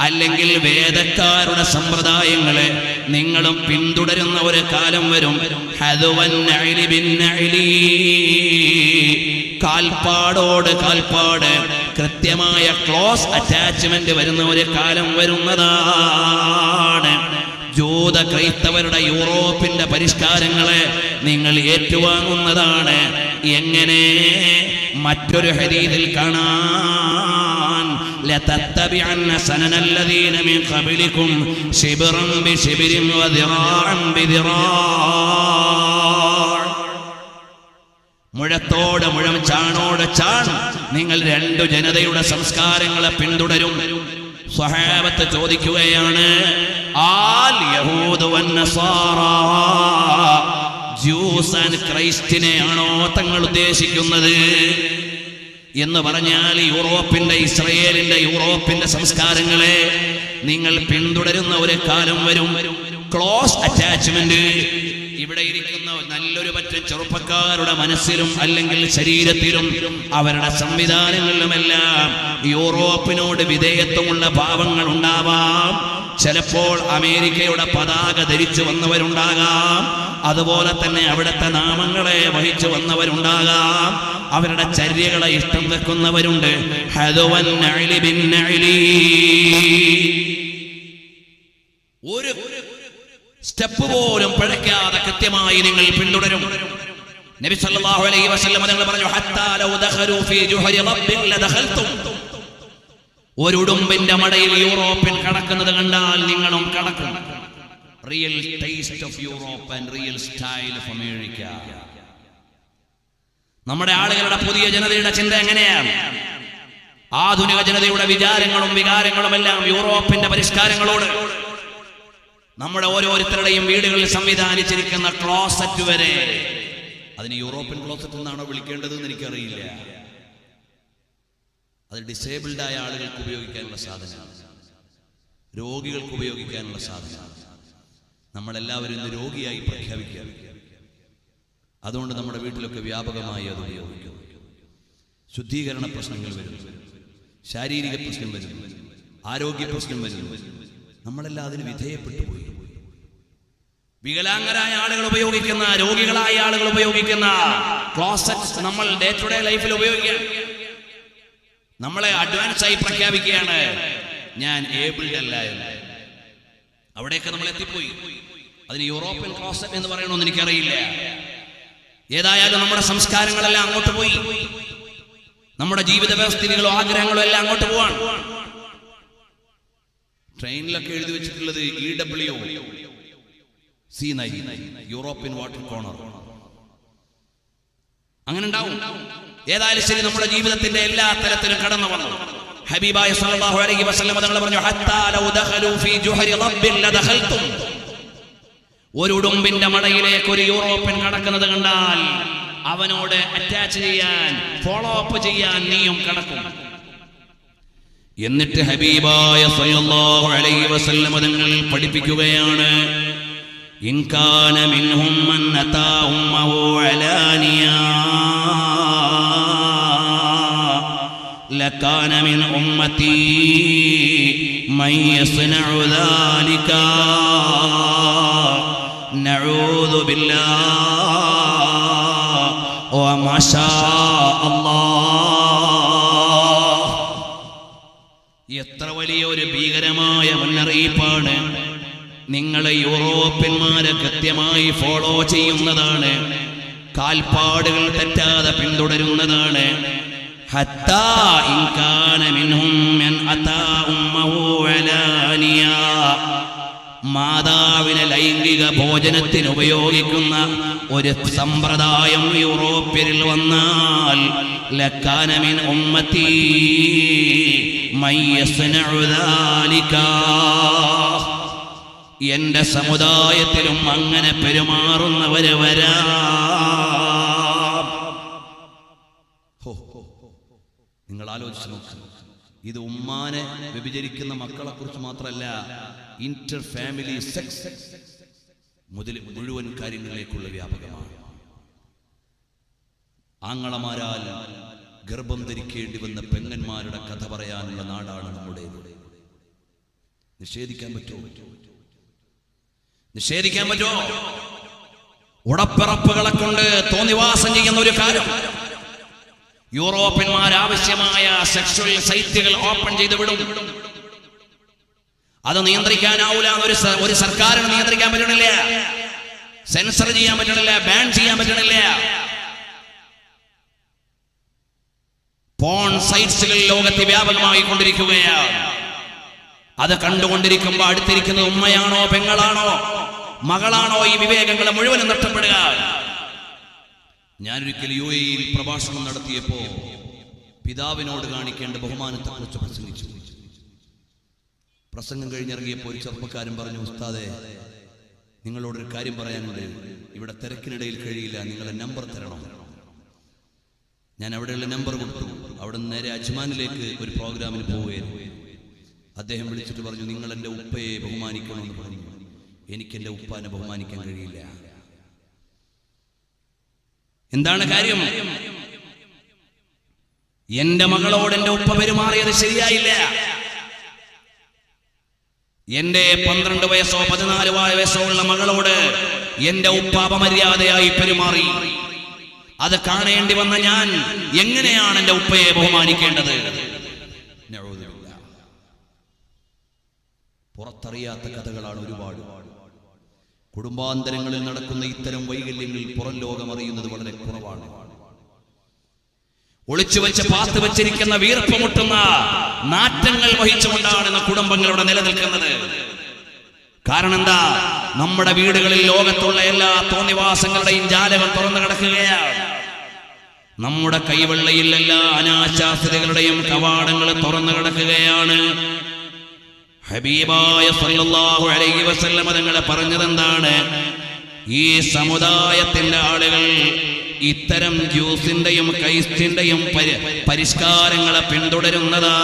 അല്ലെങ്കിൽ വേദക്കാരുടെ സമ്പ്രദായങ്ങളെ നിങ്ങളും പിന്തുടരുന്ന ഒരു കാലം വരും. ഹദവൻ നഅലി ബിൻ നഅലി, കാൽപ്പാടോട് കാൽപ്പാട് കൃത്യമായ ക്ലോസ് അറ്റാച്ച്മെന്റ് വരുന്ന ഒരു കാലം വരുന്നതാണ്. ജൂത ക്രൈസ്തവരുടെ യൂറോപ്പിന്റെ പരിഷ്കാരങ്ങളെ നിങ്ങൾ ഏറ്റുവാങ്ങുന്നതാണ്. എങ്ങനെ? മറ്റൊരു ഹദീസിൽ കാണാൻ, ലതത്തബിഅന്ന സനനല്ലദീന മിൻ ഖബലികും ശിബ്റൻ ബിശിബ്രിൻ വദിറാഅൻ ബിദിറാഅ. മുഴത്തോട് മുഴം, ചാണോട് ചാൺ നിങ്ങൾ രണ്ടു ജനതയുടെ സംസ്കാരങ്ങളെ പിന്തുടരും. സ്വഹാബത്ത് ചോദിക്കുകയാണ്, ആൽ യഹൂദ വന്നസാറ, ജ്യൂസ് ആൻഡ് ക്രൈസ്റ്റിനെയാണോ തങ്ങൾ ഉദ്ദേശിക്കുന്നത് എന്ന് പറഞ്ഞാൽ യൂറോപ്പിന്റെ, ഇസ്രയേലിന്റെ, യൂറോപ്പിന്റെ സംസ്കാരങ്ങളെ നിങ്ങൾ പിന്തുടരുന്ന ഒരു കാലം വരും. ക്ലോസ് അറ്റാച്ച്മെന്റ് ഇവിടെ ഇരിക്കുന്ന നല്ലൊരു പറ്റം ചെറുപ്പക്കാരുടെ മനസ്സിലും അല്ലെങ്കിൽ ശരീരത്തിലും അവരുടെ സംവിധാനങ്ങളിലുമെല്ലാം യൂറോപ്പിനോട് വിധേയത്വമുള്ള ഭാവങ്ങൾ ഉണ്ടാവാം. ചിലപ്പോൾ അമേരിക്കയുടെ പതാക ധരിച്ചു വന്നവരുണ്ടാകാം, അതുപോലെ തന്നെ അവിടുത്തെ നാമങ്ങളെ വഹിച്ചു വന്നവരുണ്ടാകാം, അവരുടെ ചര്യകളെ ഇഷ്ടം വെക്കുന്നവരുണ്ട്. ഹദവൻ നഅലി ബിൻ നഅലി, ഒരു സ്റ്റെപ്പ് പോലും പഴക്കാതെ കൃത്യമായി നിങ്ങൾ പിന്തുടരും. നബി സല്ലല്ലാഹു അലൈഹി വസല്ലം തങ്ങൾ പറഞ്ഞു, ഹത്താ ലൗ ദഖലൂ ഫീ ജുഹരി റബ്ബിൻ ലദഖൽതും. ഒരു ഉടുമ്പിന്റെ മടയിൽ യൂറോപ്യൻ കടക്കുന്നത് കണ്ടാൽ നിങ്ങളും കടക്കും. Real taste of Europe and real style of America. നമ്മുടെ ആളുകളുടെ പുതിയ ജനതയുടെ ചിന്ത എങ്ങനെയാണ്? ആധുനിക ജനതയുടെ വിചാരങ്ങളും വികാരങ്ങളും എല്ലാം യൂറോപ്പിന്റെ പരിഷ്കാരങ്ങളോട്. നമ്മുടെ ഓരോരുത്തരുടെയും വീടുകളിൽ സംവിധാനിച്ചിരിക്കുന്ന ക്ലോസറ്റ് വരെ, അതിന് യൂറോപ്യൻ ക്ലോസറ്റ് എന്നാണോ വിളിക്കേണ്ടതെന്ന് എനിക്കറിയില്ല. അത് ഡിസേബിൾഡ് ആയ ആളുകൾക്ക് ഉപയോഗിക്കാനുള്ള സാധനമാണ്, രോഗികൾക്ക് ഉപയോഗിക്കാനുള്ള സാധനമാണ്. നമ്മളെല്ലാവരും ഇന്ന് രോഗിയായി പ്രഖ്യാപിക്കുക. അതുകൊണ്ട് നമ്മുടെ വീട്ടിലൊക്കെ വ്യാപകമായി അത് ഉപയോഗിക്കും. ശുദ്ധീകരണ പ്രശ്നങ്ങൾ വരുന്നു, ശാരീരിക പ്രശ്നം വരുന്നു, ആരോഗ്യ പ്രശ്നം വരുന്നു. നമ്മളെല്ലാം അതിന് വിധേയപ്പെട്ടു പോയി. വികലാംഗരായ ആളുകൾ ഉപയോഗിക്കുന്ന, രോഗികളായ ആളുകൾ ഉപയോഗിക്കുന്ന ക്ലോസറ്റ് നമ്മൾ ഡേ ടു ഡേ ലൈഫിൽ ഉപയോഗിക്കുക. നമ്മളെ അഡ്വാൻസ് ആയി പ്രഖ്യാപിക്കുകയാണ്, ഞാൻ ഏബിൾഡ് അല്ല എന്ന്. അവിടെയൊക്കെ നമ്മൾ എത്തിപ്പോയി. അതിന് യൂറോപ്യൻ ക്ലോസറ്റ് എന്ന് പറയണമെന്ന് എനിക്കറിയില്ല. ഏതായാലും നമ്മുടെ സംസ്കാരങ്ങളെല്ലാം അങ്ങോട്ട് പോയി. നമ്മുടെ ജീവിത വ്യവസ്ഥിതികളോ ആഗ്രഹങ്ങളോ എല്ലാം അങ്ങോട്ട് പോവാണ്. ട്രെയിനിലൊക്കെ എഴുതി വെച്ചിട്ടുള്ളത് EWO C9, European water corner. അങ്ങനെ ഉണ്ടാവും. ഏതായാലും ശരി, നമ്മുടെ ജീവിതത്തിന്റെ എല്ലാ തലത്തിലും കടന്നു വന്നു. ഹബീബായ സല്ലല്ലാഹു അലൈഹി വസല്ലം തങ്ങൾ പറഞ്ഞു, ഹത്താ ലൗ ദഖലു ഫീ ജുഹരി റബ്ബിൻ ലദഖൽതും. ഒരു ഉടുമ്പിന്റെ മടയിലേക്ക് ഒരു യൂറോപ്യൻ കടക്കുന്നത് കണ്ടാൽ അവനോട് അറ്റാച്ച് ചെയ്യാൻ, ഫോളോ അപ്പ് ചെയ്യാൻ നീയും കടക്കും. എന്നിട്ട് ഹബീബായ സല്ലല്ലാഹു അലൈഹി വസല്ലം തങ്ങൾ പഠിപ്പിക്കുകയാണ്, ഇൻ കാന മിൻഹും മൻ അതാ ഉമ്മഹു അലാനിയാ ലകാന മിൻ ഉമ്മതി മൻ യസ്നഉ ദാലിക നഊദു ബില്ലാഹ് വമാ ശാ അല്ലാഹ്. എത്ര വലിയൊരു ഭീകരമായ മുന്നറിയിപ്പാണ്. നിങ്ങൾ യൂറോപ്യന്മാരെ കൃത്യമായി ഫോളോ ചെയ്യുന്നതാണ്, കാൽപ്പാടുകൾ തെറ്റാതെ പിന്തുടരുന്നതാണ്. ഹത്താ ഇൻ കാന മിൻഹും മൻ അതാ ഉമ്മഹു അലാനിയാ. മാതാവിനെ ലൈംഗിക ഭോജനത്തിന് ഉപയോഗിക്കുന്ന ഒരു സമ്പ്രദായം യൂറോപ്യരിൽ വന്നാൽ ലകാന മിൻ ഉമ്മതി മൻ യസ്നഉ ദാലിക. എന്റെ സമുദായത്തിലും അങ്ങനെ പെരുമാറുന്നവര് വരാം. നിങ്ങൾ ആലോചിച്ച് നോക്കുക. ഇത് ഉമ്മാനെ വ്യഭിചരിക്കുന്ന മക്കളെ കുറിച്ച് മാത്രമല്ല, ഇന്റർ ഫാമിലി സെക്സ് മുഴുവൻ കാര്യങ്ങളിലേക്കുള്ള വ്യാപകമാണ്. ആങ്ങളമാരാൽ ഗർഭം ധരിക്കേണ്ടി വന്ന പെങ്ങന്മാരുടെ കഥ പറയാനുള്ള നാടാണ് നമ്മുടേത്. നിഷേധിക്കാൻ പറ്റുമോ? നിഷേധിക്കാൻ പറ്റുമോ? ഉടപ്പിറപ്പുകളെ കൊണ്ട് തോന്നിവാസം ചെയ്യുന്ന ഒരു കാര്യം. യൂറോപ്യന്മാർ ആവശ്യമായ സെക്ഷൽ സൈറ്റുകൾ ഓപ്പൺ ചെയ്ത് വിടും. അത് നിയന്ത്രിക്കാനാവൂല. ഒരു സർക്കാരിന് നിയന്ത്രിക്കാൻ പറ്റണില്ല, സെൻസർ ചെയ്യാൻ പറ്റണില്ല, ബാൻ ചെയ്യാൻ പറ്റണില്ല. പോൺ സൈറ്റ്സുകൾ ലോകത്ത് വ്യാപകമായി കൊണ്ടിരിക്കുകയാണ്. അത് കണ്ടുകൊണ്ടിരിക്കുമ്പോൾ അടുത്തിരിക്കുന്നത് ഉമ്മയാണോ പെങ്ങളാണോ മകളാണോ, ഈ വിവേകങ്ങൾ മുഴുവനും നഷ്ടപ്പെടുക. ഞാനൊരിക്കൽ UAE പ്രഭാഷണം നടത്തിയപ്പോ പിതാവിനോട് കാണിക്കേണ്ട ബഹുമാനത്തെക്കുറിച്ച് പ്രസംഗിച്ചു. പ്രസംഗം കഴിഞ്ഞിറങ്ങിയപ്പോൾ ഒരു ചെറുപ്പക്കാരൻ പറഞ്ഞു, ഉസ്താദേ, നിങ്ങളോടൊരു കാര്യം പറയാനുണ്ട്. ഇവിടെ തിരക്കിനിടയിൽ കഴിയില്ല, നിങ്ങളെ നമ്പർ തരണം. ഞാൻ അവിടെയുള്ള നമ്പർ കൊടുത്തു. അവിടെ നിന്ന് നേരെ അജ്മാനിലേക്ക് ഒരു പ്രോഗ്രാമിന് പോവുകയായിരുന്നു. അദ്ദേഹം വിളിച്ചിട്ട് പറഞ്ഞു, നിങ്ങൾ എൻ്റെ ഉപ്പയെ ബഹുമാനിക്കണമെന്ന് പറഞ്ഞു. എനിക്ക് എൻ്റെ ഉപ്പാനെ ബഹുമാനിക്കാൻ കഴിയില്ല. എന്താണ് കാര്യം? എന്റെ മകളോട് എൻ്റെ ഉപ്പ പെരുമാറിയത് ശരിയായില്ല. എന്റെ 12 വയസ്സോ 14 വയസ്സോ ഉള്ള മകളോട് എന്റെ ഉപ്പ അപമര്യാദയായി പെരുമാറി. അത് കാണേണ്ടി വന്ന ഞാൻ എങ്ങനെയാണ് എൻ്റെ ഉപ്പയെ ബഹുമാനിക്കേണ്ടത്? പുറത്തറിയാത്ത കഥകളാണ് ഒരുപാട്. കുടുംബാന്തരങ്ങളിൽ നടക്കുന്ന ഇത്തരം വൈകല്യങ്ങൾ പുറം ലോകം അറിയുന്നത് വളരെ കുറവാണ്. ഒളിച്ചു വെച്ച് പാത്ത് വെച്ചിരിക്കുന്ന വീർപ്പ് മുട്ടുന്ന നാറ്റങ്ങൾ വഹിച്ചുകൊണ്ടാണ് ഇന്ന് കുടുംബങ്ങളുടെ നിലനിൽക്കുന്നത്. കാരണം എന്താ? നമ്മുടെ വീടുകളിൽ ലോകത്തുള്ള എല്ലാ തോന്നിവാസങ്ങളുടെയും ജാലകം തുറന്നു കിടക്കുകയാണ്. നമ്മുടെ കൈവെള്ളയിൽ എല്ലാ അനാശാസ്യതകളുടെയും കവാടങ്ങൾ തുറന്നു കിടക്കുകയാണ്. ഹബീബായ സല്ലല്ലാഹു അലൈഹി വസല്ലം തങ്ങൾ പറഞ്ഞതെന്താണ്? ഈ സമുദായത്തിന്റെ ആളുകൾ ഇത്തരം ജ്യൂസിന്റെയും കൈസ്റ്റിന്റെയും പരിഷ്കാരങ്ങളെ പിന്തുടരുന്നതാണ്.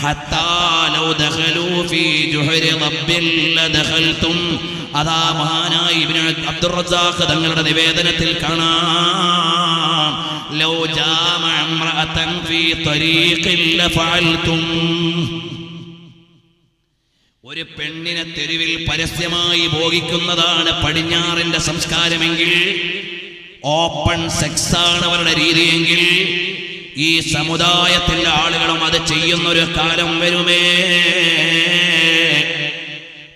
ഹത്താ ലൗ ദഖലൂ ഫീ ജുഹരി റബ്ബിൻ ലദഖൽതും. അതാ മഹാനായ ഇബ്നു അബ്ദുർ റസാഖ് തങ്ങളുടെ നിവേദനത്തിൽ കാണാം, ലൗ ജാമഅ ഇംറഅതൻ ഫീ തരീഖിൻ ലഫഅൽതും. ഒരു പെണ്ണിനെ തെരുവിൽ പരസ്യമായി ഭോഗിക്കുന്നതാണ് പടിഞ്ഞാറിന്റെ സംസ്കാരമെങ്കിൽ, ഓപ്പൺ സെക്സ് ആണ് അവരുടെ രീതിയെങ്കിൽ, ഈ സമുദായത്തിലെ ആളുകളും അത് ചെയ്യുന്നൊരു കാലം വരുമേ.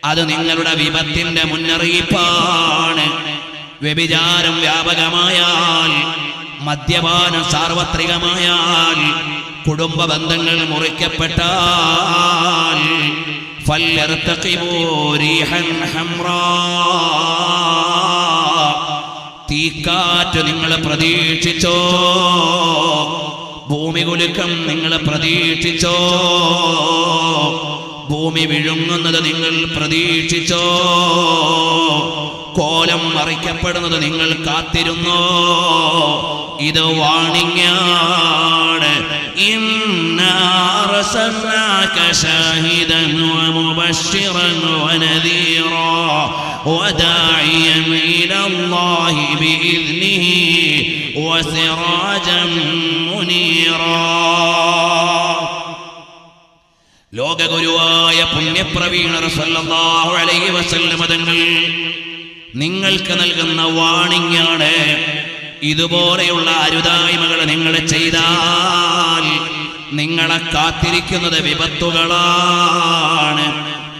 അത് നിങ്ങളുടെ വിപത്തിന്റെ മുന്നറിയിപ്പാണ്. വ്യഭിചാരം വ്യാപകമായാൽ, മദ്യപാനം സാർവത്രികമായാൽ, കുടുംബ ബന്ധങ്ങൾ മുറിക്കപ്പെട്ടാൽ തീക്കാറ്റ് നിങ്ങൾ പ്രതീക്ഷിച്ചോ, ഭൂമി കുലുക്കം നിങ്ങൾ പ്രതീക്ഷിച്ചോ, ഭൂമി വിഴുങ്ങുന്നത് നിങ്ങൾ പ്രതീക്ഷിച്ചോ, കോലം മറിക്കപ്പെടുന്നത് നിങ്ങൾ കാത്തിരുന്നോ? ഇത് വാണിങ്ങാണ്. ഇന്നാ അർസൽനാക ശാഹിദൻ വമുബശ്ശിറൻ വനദീറാ വദാഇയൻ ഇലല്ലാഹി ബിഇذനിഹി വസിറാജൻ മുനീറാ. ലോകഗുരുവായ പുണ്യപ്രവീണർ സല്ലല്ലാഹു അലൈഹി വസല്ലം തങ്ങൾ നിങ്ങൾക്ക് നൽകുന്ന വാണിങ്ങാണ്. ഇതുപോലെയുള്ള അരുതായ്മകൾ നിങ്ങൾ ചെയ്താൽ നിങ്ങളെ കാത്തിരിക്കുന്നത് വിപത്തുകളാണ്.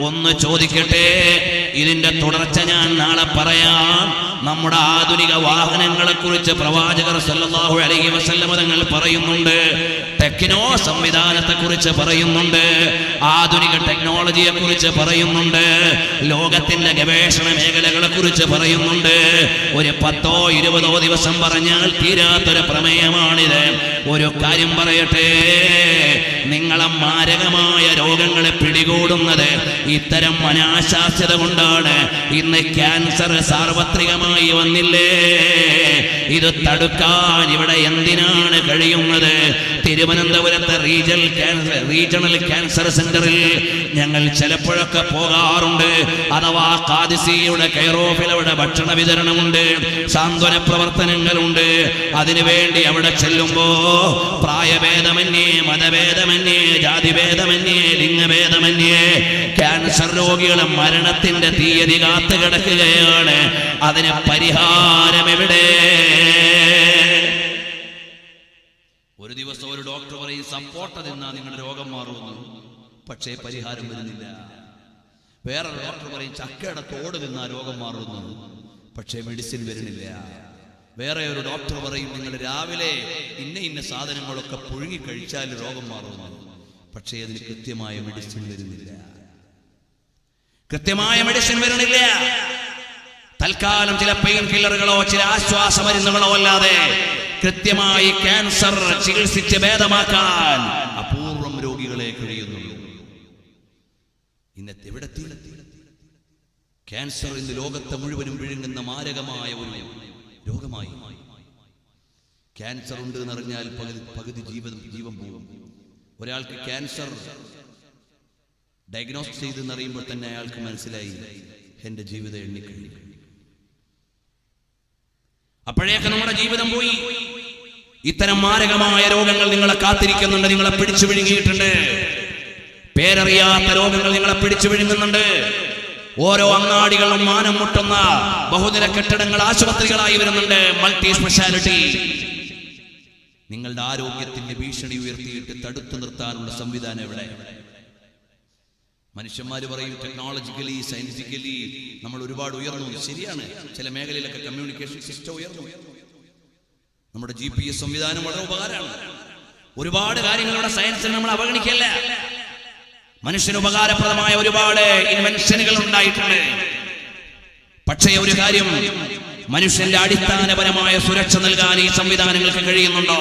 ഒന്ന് ചോദിക്കട്ടെ, ഇതിന്റെ തുടർച്ച ഞാൻ നാളെ പറയാം. നമ്മുടെ ആധുനിക വാഹനങ്ങളെ കുറിച്ച് പ്രവാചകർ സല്ലല്ലാഹു അലൈഹി വസല്ലം തങ്ങൾ പറയുന്നുണ്ട്. ടെക്നോ സംവിധാനത്തെ കുറിച്ച് പറയുന്നുണ്ട്. ആധുനിക ടെക്നോളജിയെ കുറിച്ച് പറയുന്നുണ്ട്. ലോകത്തിന്റെ ഗവേഷണ മേഖലകളെ കുറിച്ച് പറയുന്നുണ്ട്. ഒരു 10-20 ദിവസം പറഞ്ഞാൽ തീരാത്തൊരു പ്രമേയമാണിത്. ഒരു കാര്യം പറയട്ടെ, നിങ്ങളെ മാരകമായ രോഗങ്ങളെ പിടികൂടുന്നത് ഇത്തരം അനാശാസ്യത കൊണ്ടാണ്. ഇന്ന് ക്യാൻസർ സാർവത്രികമായി വന്നില്ലേ? ഇത് തടുക്കാൻ ഇവിടെ എന്തിനാണ് കഴിയുന്നത്? തിരുവനന്തപുരത്തെ റീജിയണൽ ക്യാൻസർ സെന്ററിൽ ഞങ്ങൾ ചിലപ്പോഴൊക്കെ പോകാറുണ്ട്. അഥവാ ഖാദിസിയുടെ കെയർ-ഓഫിൽ അവിടെ ഭക്ഷണ വിതരണമുണ്ട്, സാന്ത്വന പ്രവർത്തനങ്ങളുണ്ട്. അതിനുവേണ്ടി അവിടെ ചെല്ലുമ്പോ പ്രായഭേദമന്യേ, മതഭേദമന്യേ, ജാതിഭേദമന്യേ, ലിംഗഭേദമന്യേ ക്യാൻസർ രോഗികളെ മരണത്തിന്റെ തീയതി കാത്തു കിടക്കുകയാണ്. അതിന് പരിഹാരം എവിടെ? ഒരു ദിവസം ഒരു ഡോക്ടർ പറയും സപ്പോർട്ട തിന്നാ നിങ്ങളുടെ രോഗം മാറുമെന്ന്. പക്ഷേ പരിഹാരം വരുന്നില്ല. വേറൊരു ഡോക്ടർ പറയും ചക്കയുടെ തോട് തിന്നാ രോഗം മാറുമെന്ന്. പക്ഷേ മെഡിസിൻ വരുന്നില്ല. വേറെ ഒരു ഡോക്ടർ പറയും നിങ്ങൾ രാവിലെ ഇന്ന സാധനങ്ങളൊക്കെ പുഴുങ്ങി കഴിച്ചാൽ രോഗം മാറുമെന്ന്. പക്ഷേ അതിന് കൃത്യമായ മെഡിസിൻ വരുന്നില്ല. കൃത്യമായ മെഡിസിൻ വരുന്നില്ല. തൽക്കാലം ചില പെയിൻ കില്ലറുകളോ ചില ആശ്വാസ മരുന്നുകളോ അല്ലാതെ കൃത്യമായി ക്യാൻസർ ചികിത്സിച്ച് ഭേദമാക്കാൻ അപൂർവം രോഗികളെ കഴിയുന്നുള്ളൂ. ഇന്നത്തെ എവിടെത്തി? ക്യാൻസർ ഇന്ന് ലോകത്തെ മുഴുവനും വിഴുങ്ങുന്ന മാരകമായ ഒരു രോഗമായി. ക്യാൻസർ ഉണ്ട് എന്നറിഞ്ഞാൽ പകുതി ജീവൻ പോകും. ഒരാൾക്ക് ക്യാൻസർ ഡയഗ്നോസ് ചെയ്തെന്നറിയുമ്പോൾ തന്നെ അയാൾക്ക് മനസ്സിലായി എന്റെ ജീവിതം എണ്ണിക്കഴിഞ്ഞു. അപ്പോഴേക്ക് നമ്മുടെ ജീവിതം പോയി. ഇത്തരം മാരകമായ രോഗങ്ങൾ നിങ്ങളെ കാത്തിരിക്കുന്നുണ്ട്. നിങ്ങളെ പിടിച്ചു വിഴുങ്ങിയിട്ടുണ്ട്. പേരറിയാത്ത രോഗങ്ങൾ നിങ്ങളെ പിടിച്ചു വിഴുങ്ങുന്നുണ്ട്. ഓരോ അങ്ങാടികളും മാനം മുട്ടുന്ന ബഹുനില കെട്ടിടങ്ങൾ ആശുപത്രികളായി വരുന്നുണ്ട്. Multi speciality. നിങ്ങളുടെ ആരോഗ്യത്തിന്റെ ഭീഷണി ഉയർത്തിയിട്ട് തടുത്തു നിർത്താനുള്ള സംവിധാനം എവിടെ? മനുഷ്യന്മാര് പറയും ടെക്നോളജിക്കലി സയന്റിഫിക്കലി നമ്മൾ ഒരുപാട് ഉയർന്നു. ശരിയാണ്, ചില മേഖലയിലൊക്കെ കമ്മ്യൂണിക്കേഷൻ സിസ്റ്റം ഉയർന്നു. നമ്മുടെ GPS സംവിധാനം വളരെ ഉപകാരമാണ്. ഒരുപാട് കാര്യങ്ങളുടെ സയൻസിൽ നമ്മൾ അവഗണിക്കല്ല. മനുഷ്യന് ഉപകാരപ്രദമായ ഒരുപാട് ഇൻവെൻഷനുകൾ ഉണ്ടായിട്ടുണ്ട്. പക്ഷേ ഒരു കാര്യം, മനുഷ്യന്റെ അടിസ്ഥാനപരമായ സുരക്ഷ നൽകാൻ ഈ സംവിധാനങ്ങൾക്ക് കഴിയുന്നുണ്ടോ?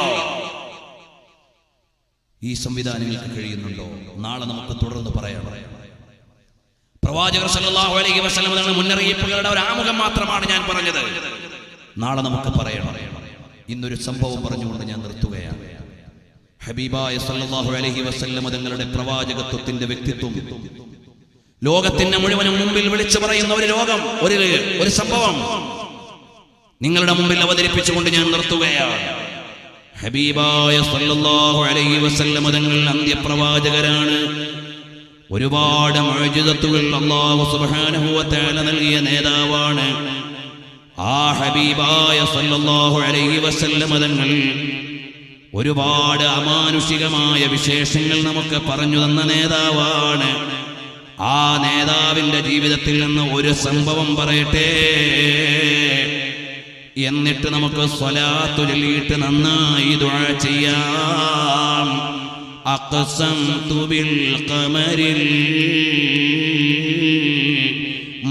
ഈ സംവിധാനങ്ങൾക്ക് കഴിയുന്നുണ്ടോ? നാളെ നമുക്ക് തുടർന്ന് പറയാം. പ്രവാചകർ സല്ലല്ലാഹു അലൈഹി വസല്ലം തങ്ങളുടെ മുന്നറിയിപ്പുകളുടെ ഒരു ആമുഖം മാത്രമാണ് ഞാൻ പറഞ്ഞത്. നാളെ നമുക്ക് പറയണം. ഇന്നൊരു സംഭവം പറഞ്ഞുകൊണ്ട് ഞാൻ നിർത്തുകയാണ്. ഹബീബായ സല്ലല്ലാഹു അലൈഹി വസല്ലം തങ്ങളുടെ പ്രവാചകത്വത്തിന്റെ വ്യക്തിത്വം ലോകത്തിന്റെ മുഴുവനും മുമ്പിൽ വിളിച്ചു പറയുന്ന ഒരു ലോകം, ഒരു സംഭവം നിങ്ങളുടെ മുമ്പിൽ അവതരിപ്പിച്ചുകൊണ്ട് ഞാൻ നിർത്തുകയാണ്. ഹബീബായ സല്ലല്ലാഹു അലൈഹി വസല്ലം തങ്ങൾ അന്ത്യപ്രവാചകരാണ്. ഒരുപാട് മുഅ്ജിസത്തുകൾ അല്ലാഹു സുബ്ഹാനഹു വ തആല നൽകിയ നേതാവാണ്. ആ ഹബീബായ സല്ലല്ലാഹു അലൈഹി വസല്ലം തങ്ങൾ ഒരുപാട് അമാനുഷികമായ വിശേഷങ്ങൾ നമുക്ക് പറഞ്ഞു തന്ന നേതാവാണ്. ആ നേതാവിന്റെ ജീവിതത്തിൽ നിന്ന് ഒരു സംഭവം പറയട്ടെ, എന്നിട്ട് നമുക്ക് സ്വലാത്തു ചൊല്ലിയിട്ട് നന്നായി ദുആ ചെയ്യാം. അഖ്സംതു ബിൽ ഖമരിൽ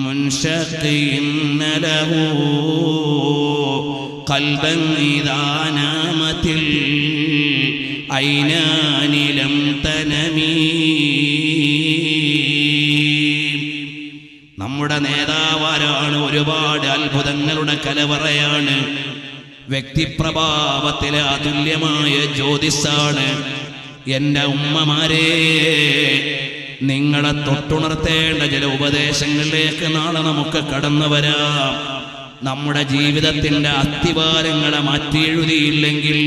മുൻശഖിൻ ലഹു ഖൽബൻ ഇദാ നാമത്തിൽ ഐനാനി ലം തനമീ. നമ്മുടെ നേതാവാരാണ്. ഒരുപാട് അത്ഭുതങ്ങളുടെ കലവറയാണ്. വ്യക്തിപ്രഭാവത്തിലെ അതുല്യമായ ജ്യോതിസാണ്. എൻ്റെ ഉമ്മമാരെ, നിങ്ങളെ തൊട്ടുണർത്തേണ്ട ചില ഉപദേശങ്ങളിലേക്ക് നാളെ നമുക്ക് കടന്നു വരാം. നമ്മുടെ ജീവിതത്തിൻ്റെ അസ്ഥിവാരങ്ങളെ മാറ്റിയെഴുതിയില്ലെങ്കിൽ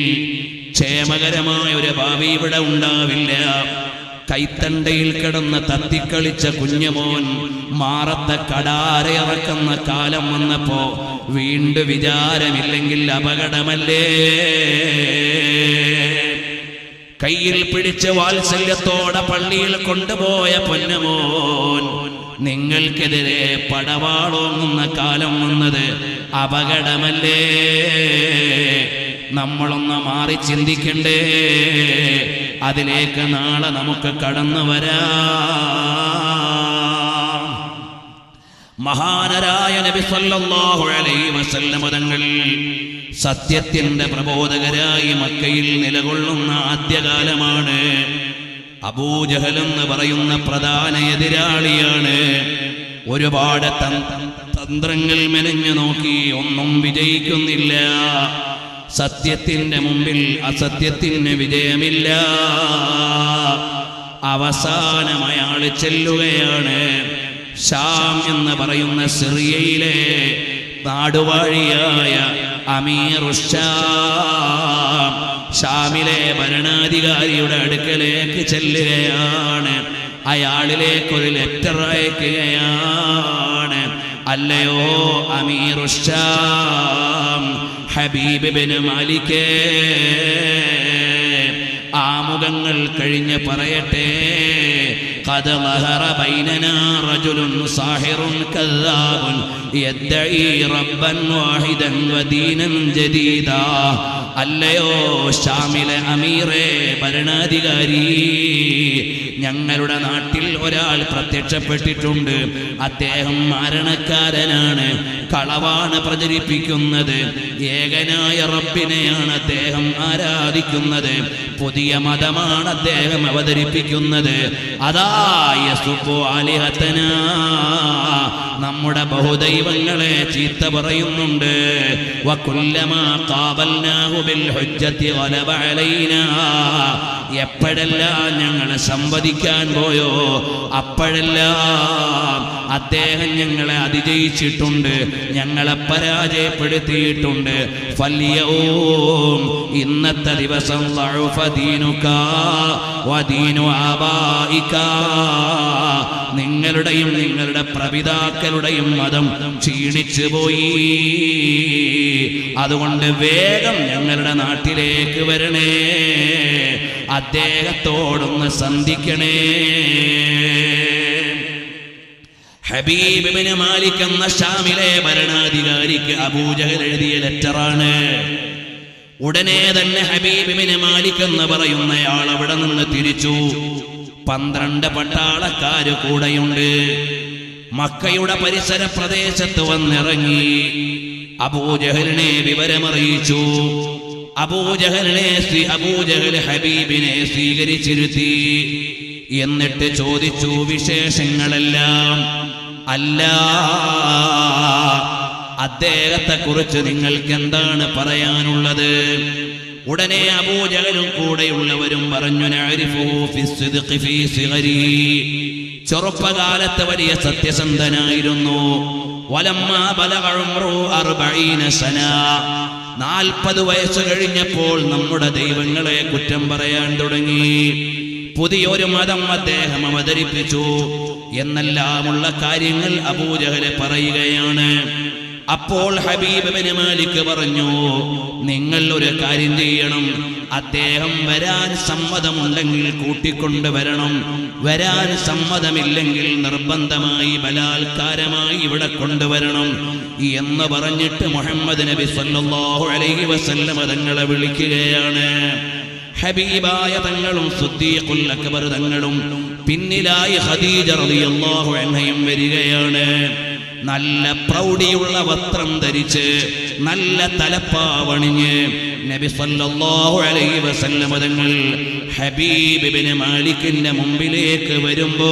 ക്ഷേമകരമായ ഒരു ഭാവി ഇവിടെ ഉണ്ടാവില്ല. കൈത്തണ്ടയിൽ കിടന്ന് തത്തിക്കളിച്ച കുഞ്ഞുമോൻ മാറത്തെ കടാരയിറക്കുന്ന കാലം വന്നപ്പോ വീണ്ടും വിചാരമില്ലെങ്കിൽ അപകടമല്ലേ? കയ്യിൽ പിടിച്ച് വാത്സല്യത്തോടെ പള്ളിയിൽ കൊണ്ടുപോയ പൊന്നുമോൻ നിങ്ങൾക്കെതിരെ പടവാളോങ്ങുന്ന കാലം വന്നത് അപകടമല്ലേ? നമ്മളൊന്ന് മാറി ചിന്തിക്കണ്ടേ? അതിലേക്ക് നാളെ നമുക്ക് കടന്നു വരാം. മഹാനരായ നബി സല്ലല്ലാഹു അലൈഹി വസല്ലം തങ്ങൾ സത്യത്തിന്റെ പ്രബോധകരായി മക്കയിൽ നിലകൊള്ളുന്ന ആദ്യകാലമാണ്. അബൂജഹൽ എന്ന് പറയുന്ന പ്രധാന എതിരാളിയാണ്. ഒരുപാട് തന്ത്രങ്ങൾ മെനഞ്ഞു നോക്കി, ഒന്നും വിജയിക്കുന്നില്ല. സത്യത്തിന്റെ മുമ്പിൽ അസത്യത്തിന് വിജയമില്ല. അവസാനം അയാൾ ചെല്ലുകയാണ് ഷാം എന്ന് പറയുന്ന സിറിയയിലെ നാടുവാഴിയായ അമീറുശ്ശാം, ഷാമിലെ ഭരണാധികാരിയുടെ അടുക്കലേക്ക് ചെല്ലുകയാണ്. അയാളിലേക്കൊരു ലെറ്റർ അയക്കുകയാണ്. അല്ലയോ അമീറുശ്ശാം, ഹബീബ് ബിൻ മാലിക്, ആമുഖങ്ങൾ കഴിഞ്ഞ് പറയട്ടെ, ഖദ് ളഹറ ബൈനനാ റജുലുൻ സാഹിറുൻ കദ്ദാബുൻ യദ്ദഈ റബ്ബൻ വാഹിദൻ വദീനൻ ജദീദാ. അല്ലയോ ഷാമിലെ അമീറേ, ഭരണാധികാരി, ഞങ്ങളുടെ നാട്ടിൽ ഒരാൾ പ്രത്യക്ഷപ്പെട്ടിട്ടുണ്ട്. അദ്ദേഹം മരണക്കാരനാണ്, കളവാണ് പ്രചരിപ്പിക്കുന്നത്. ഏകനായ റബ്ബിനെയാണ് അദ്ദേഹം ആരാധിക്കുന്നത്. പുതിയ മതമാണ് അദ്ദേഹം അവതരിപ്പിക്കുന്നത്. അതായ സുബ്ബു ആലിഹതന, നമ്മുടെ ബഹുദൈവങ്ങളെ ചീത്ത പറയുന്നുണ്ട്. വകുല്ലമാ ഖാബൽനാഹു ബിൽ ഹുജ്ജത്തി ഗലബ അലൈനാ, എപ്പോഴെല്ലാം ഞങ്ങൾ സംവദിക്കാൻ പോയോ അപ്പോഴെല്ലാം അദ്ദേഹം ഞങ്ങളെ അതിജയിച്ചിട്ടുണ്ട്, ഞങ്ങളെ പരാജയപ്പെടുത്തിയിട്ടുണ്ട്. ഫല്യൗം, ഇന്നത്തെ ദിവസം ളഉഫ ദീനുക വദീനു ആബായിക, നിങ്ങളുടെയും നിങ്ങളുടെ പ്രപിതാക്കളുടെയും മതം ക്ഷീണിച്ചു പോയി. അതുകൊണ്ട് വേഗം ഞങ്ങളുടെ നാട്ടിലേക്ക് വരണേ, അദ്ദേഹത്തോടൊന്ന് സന്ധിക്കണേ. ഹബീബ് ബിൻ മാലിക് എന്ന ഷാമിലെ ഭരണാധികാരിക്ക് അബൂജഹൽ എഴുതിയ ലെറ്ററാണ്. ഉടനെ തന്നെ ഹബീബ് ബിൻ മാലിക് എന്ന് പറയുന്നയാൾ അവിടെ നിന്ന് തിരിച്ചു. 12 പട്ടാളക്കാര് കൂടെയുണ്ട്. മക്കയുടെ പരിസര പ്രദേശത്ത് വന്നിറങ്ങി അബൂജഹലിനെ വിവരമറിയിച്ചു. അബൂജഹൽ ഹബീബിനെ സ്വീകരിച്ചിരുത്തി. എന്നിട്ട് ചോദിച്ചു വിശേഷങ്ങളെല്ലാം. അല്ല, അദ്ദേഹത്തെ കുറിച്ച് നിങ്ങൾക്ക് എന്താണ് പറയാനുള്ളത്? ഉടനെ അബൂജഹലും കൂടെയുള്ളവരും പറഞ്ഞു, നഅരിഫുഹു ഫിസ്സിദ്ഖി ഫീ സിഗരിഹി, ചെറുപ്പകാലത്ത് വലിയ സത്യസന്ധനായിരുന്നു. വലമ്മാ ബലഗ ഉംറു 40 സന, 40 വയസ്സ് കഴിഞ്ഞപ്പോൾ നമ്മുടെ ദൈവങ്ങളെ കുറ്റം പറയാൻ തുടങ്ങി. പുതിയൊരു മതം അദ്ദേഹം അവതരിപ്പിച്ചു എന്നെല്ലാമുള്ള കാര്യങ്ങൾ അബൂജഹല് പറയുകയാണ്. അപ്പോൾ ഹബീബ് ബിൻ മാലിക് പറഞ്ഞു, നിങ്ങൾ ഒരു കാര്യം ചെയ്യണം, അദ്ദേഹം വരാൻ സമ്മതമുണ്ടെങ്കിൽ കൂട്ടിക്കൊണ്ടുവരണം, വരാൻ സമ്മതമില്ലെങ്കിൽ നിർബന്ധമായി ബലാത്കാരമായി ഇവിടെ കൊണ്ടുവരണം എന്ന് പറഞ്ഞിട്ട് മുഹമ്മദ് നബി സല്ലല്ലാഹു അലൈഹി വസല്ലം തങ്ങളെ വിളിക്കുകയാണ്. ഹബീബായ തങ്ങളും സിദ്ദീഖുൽ അക്ബർ തങ്ങളും പിന്നിലായി ഖദീജ റളിയല്ലാഹു അൻഹയും വരികയാണ്. നല്ല പ്രൗഢിയുള്ള വസ്ത്രം ധരിച്ച് നല്ല തലപ്പാവണിഞ്ഞ് നബി സല്ലല്ലാഹു അലൈഹി വസല്ലം തങ്ങൾ ഹബീബ് ബിൻ മാലിക്കിന്റെ മുമ്പിലേക്ക് വരുമ്പോൾ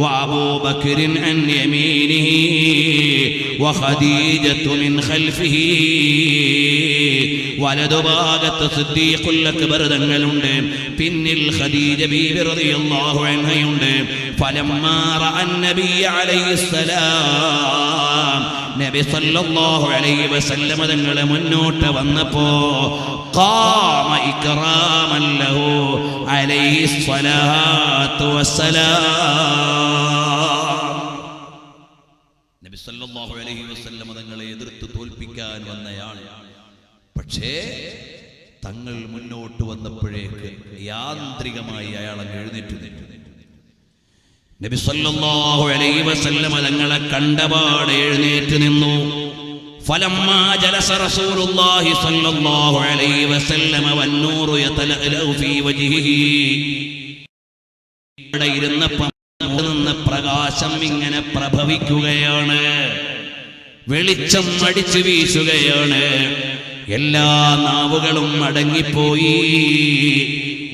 വഅബൂബക്കർ അൻ യമീനിഹി വഖദീജത്തു മിൻ ഖൽഫിഹി, വലതുഭാഗത്ത് സിദ്ദീഖുൽ അക്ബർ തങ്ങളുണ്ട്, പിന്നിൽ ഖദീജ ബീവി റളിയല്ലാഹു അൻഹയുണ്ട്. ഫലമ്മാ റഅൻ നബി അലൈഹിസ്സലാം, നബി സല്ലല്ലാഹു അലൈഹി വസല്ലം തങ്ങളെ മുന്നോട്ട് വന്നപ്പോ ഖാമ ഇക്റാമൻ ലഹു അലൈഹിസ്സലാത്തു വസ്സലാം. നബി സല്ലല്ലാഹു അലൈഹി വസല്ലം തങ്ങളെ എതിർത്ത് തോൽപ്പിക്കാൻ വന്നയാൾ, പക്ഷേ തങ്ങൾ മുന്നോട്ട് വന്നപ്പോഴേക്ക് യാന്ത്രികമായി അയാൾ എഴുന്നേറ്റു നിന്നു. നബി സല്ലല്ലാഹു അലൈഹി വസല്ലം തങ്ങളെ കണ്ടപാടെ എഴുന്നേറ്റ് നിന്നു. ഫലമ്മാ ജലസ റസൂലുള്ളാഹി സല്ലല്ലാഹു അലൈഹി വസല്ലം വന്നൂറു യതലഅലഉ ഫീ വജ്ഹിഹി, അവിടെ ഇരുന്നപ്പോൾ നിന്ന് പ്രകാശം ഇങ്ങനെ പ്രഭവിക്കുകയാണ്, വെളിച്ചം അടിച്ചു വീശുകയാണ്. എല്ലാ നാവുകളും അടങ്ങിപ്പോയി.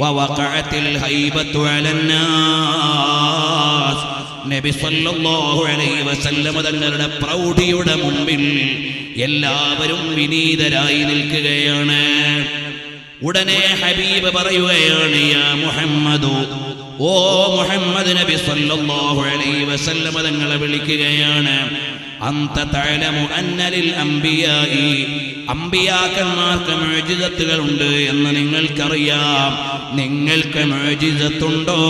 വവഖഅത്തിൽ ഹൈബത്തു അലന്നാസ്, നബി സല്ലല്ലാഹു അലൈഹി വസല്ലം തങ്ങളുടെ പ്രൗഢിയുടെ മുമ്പിൽ എല്ലാവരും വിനീതരായി നിൽക്കുകയാണ്. ഉടനെ ഹബീബ് പറയുകയാണ്, യാ മുഹമ്മദു, ഓ മുഹമ്മദ് നബി സല്ലല്ലാഹു അലൈഹി വസല്ലം തങ്ങളെ വിളിക്കുകയാണ്. അന്ത തഅലമു അന്ന ലിൽ അംബിയാഇ, അംബിയാക്കന്മാർക്ക് മുഅ്ജിസത്തുകൾ ഉണ്ട് എന്ന് നിങ്ങൾക്കറിയാം, നിങ്ങൾക്ക് മുഅ്ജിസത്തുണ്ടോ?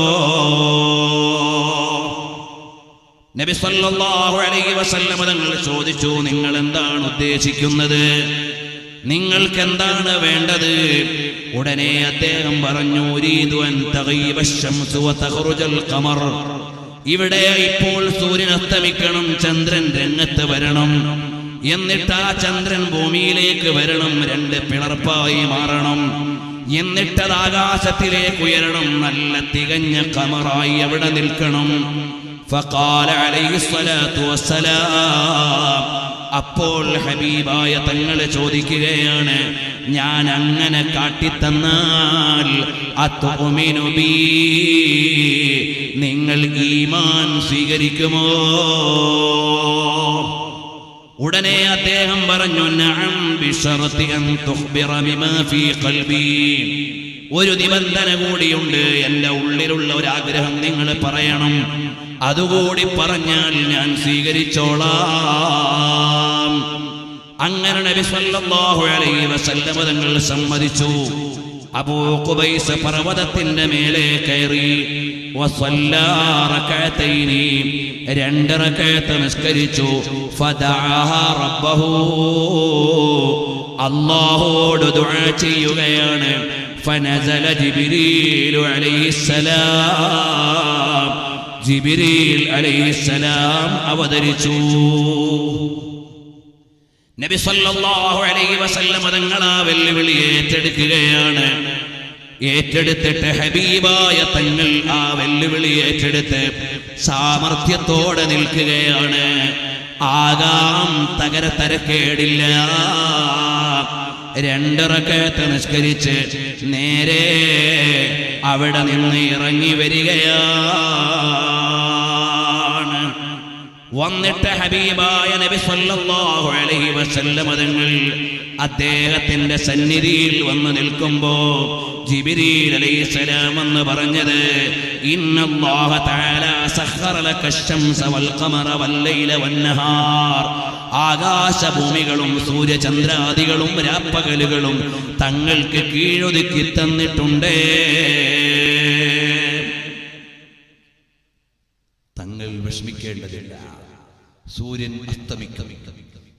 നബി സല്ലല്ലാഹു അലൈഹി വസല്ലം തങ്ങൾ ചോദിച്ചു, നിങ്ങൾ എന്താണ് ഉദ്ദേശിക്കുന്നത്, നിങ്ങൾക്ക് എന്താണ് വേണ്ടത്? ഉടനെ അദ്ദേഹം പറഞ്ഞു, ഉരീദു അൻ തഗീബ അശ്ശംസു വതഖറുജൽ ഖമർ, ഇവിടെ ഇപ്പോൾ സൂര്യൻ അസ്തമിക്കണം, ചന്ദ്രൻ രംഗത്ത് വരണം, എന്നിട്ട് ആ ചന്ദ്രൻ ഭൂമിയിലേക്ക് വരണം, 2 പിളർപ്പായി മാറണം, എന്നിട്ടത് ആകാശത്തിലേക്ക് ഉയരണം, നല്ല തികഞ്ഞ ഖമറായി അവിടെ നിൽക്കണം. ഫഖാല അലൈഹിസ്സലാത്തു വസ്സലാം, അപ്പോൾ ഹബീബായ തങ്ങൾ ചോദിക്കുകയാണ്, ഞാൻ അങ്ങനെ കാട്ടിത്തന്നാൽ അത്തുഅ്മിനു ബി, നിങ്ങൾ ഈമാൻ സ്വീകരിക്കുമോ? ഉടനെ അദ്ദേഹം പറഞ്ഞു, നഅം ബിശറതി അൻ തുഖ്ബിറ ബിമാ ഫീ ഖൽബി, ഒരു നിബന്ധന കൂടിയുണ്ട്, എൻ്റെ ഉള്ളിലുള്ള ഒരു ആഗ്രഹം നിങ്ങൾ പറയണം, അതുകൂടി പറഞ്ഞാൽ ഞാൻ സ്വീകരിച്ചോളാം. അങ്ങനെ നബി സല്ലല്ലാഹു അലൈഹി വസല്ലം തങ്ങൾ സമ്മതിച്ചു. അബൂ ഖുബൈസ് പർവതത്തിന്റെ മേലെ കയറി വസല്ലാ റകഅതൈനി, 2 റകഅത്ത് നിസ്കരിച്ചു. ഫദഅഹ റബ്ബഹു, അല്ലാഹുവോട് ദുആ ചെയ്യുകയാണ്. ഫനസല ജിബ്രീൽ അലൈഹിസ്സലാം, ജിബ്രീൽ അലൈഹിസ്സലാം അവതരിച്ചു. നബി സല്ലല്ലാഹു അലൈഹി വസല്ലം തങ്ങൾ ആ വെല്ലുവിളി ഏറ്റെടുക്കുകയാണ്. ഏറ്റെടുത്തിട്ട് ഹബീബായ തങ്ങൾ ആ വെല്ലുവിളി ഏറ്റെടുത്ത് സാമർത്ഥ്യത്തോടെ നിൽക്കുകയാണ്. ആകാം തരക്കേടില്ല. 2 റകഅത്ത് നിസ്കരിച്ച് നേരെ അവിടെ നിന്ന് ഇറങ്ങി വരികയാണ്. വന്നിട്ട് ഹബീബായ നബി സല്ലല്ലാഹു അലൈഹി വസല്ലം തങ്ങൾ അദ്ദേഹത്തിന്റെ സന്നിധിയിൽ വന്ന് നിൽക്കുമ്പോ ജിബ്രീൽ അലൈഹിസ്സലാം എന്ന് പറഞ്ഞത്, ഇന്നല്ലാഹ തആല സഖറ ലക അശ്ശംസ വൽ ഖമറ വൽ ലൈല വൻ നഹാർ, ആകാശഭൂമികളും സൂര്യചന്ദ്രാദികളും രാപ്പകലുകളും തങ്ങൾക്ക് കീഴൊതുക്കി തന്നിട്ടുണ്ട്. തങ്ങൾ വിഷമിക്കേണ്ടതില്ല. സൂര്യൻ അസ്തമിക്കും,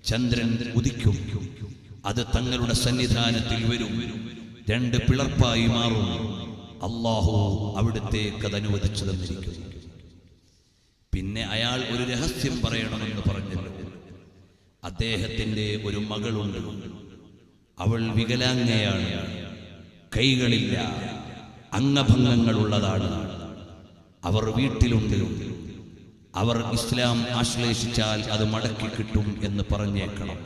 ചന്ദ്രൻ ഉദിക്കും, അത് തങ്ങളുടെ സന്നിധാനത്തിൽ വരും, രണ്ട് പിളർപ്പായി മാറും. അല്ലാഹു അവിടുത്തേക്ക് അത് അനുവദിച്ചു തന്നിരിക്കുന്നു. പിന്നെ അയാൾ ഒരു രഹസ്യം പറയണമെന്ന് പറഞ്ഞല്ലോ. അദ്ദേഹത്തിന്റെ ഒരു മകളുണ്ട്, അവൾ വികലാംഗയാണ്, കൈകളില്ല, അംഗഭംഗങ്ങളുള്ളതാണ്. അവർ വീട്ടിലുണ്ട്. അവർ ഇസ്ലാം ആശ്ലേഷിച്ചാൽ അത് മടക്കി കിട്ടും എന്ന് പറഞ്ഞേക്കണം.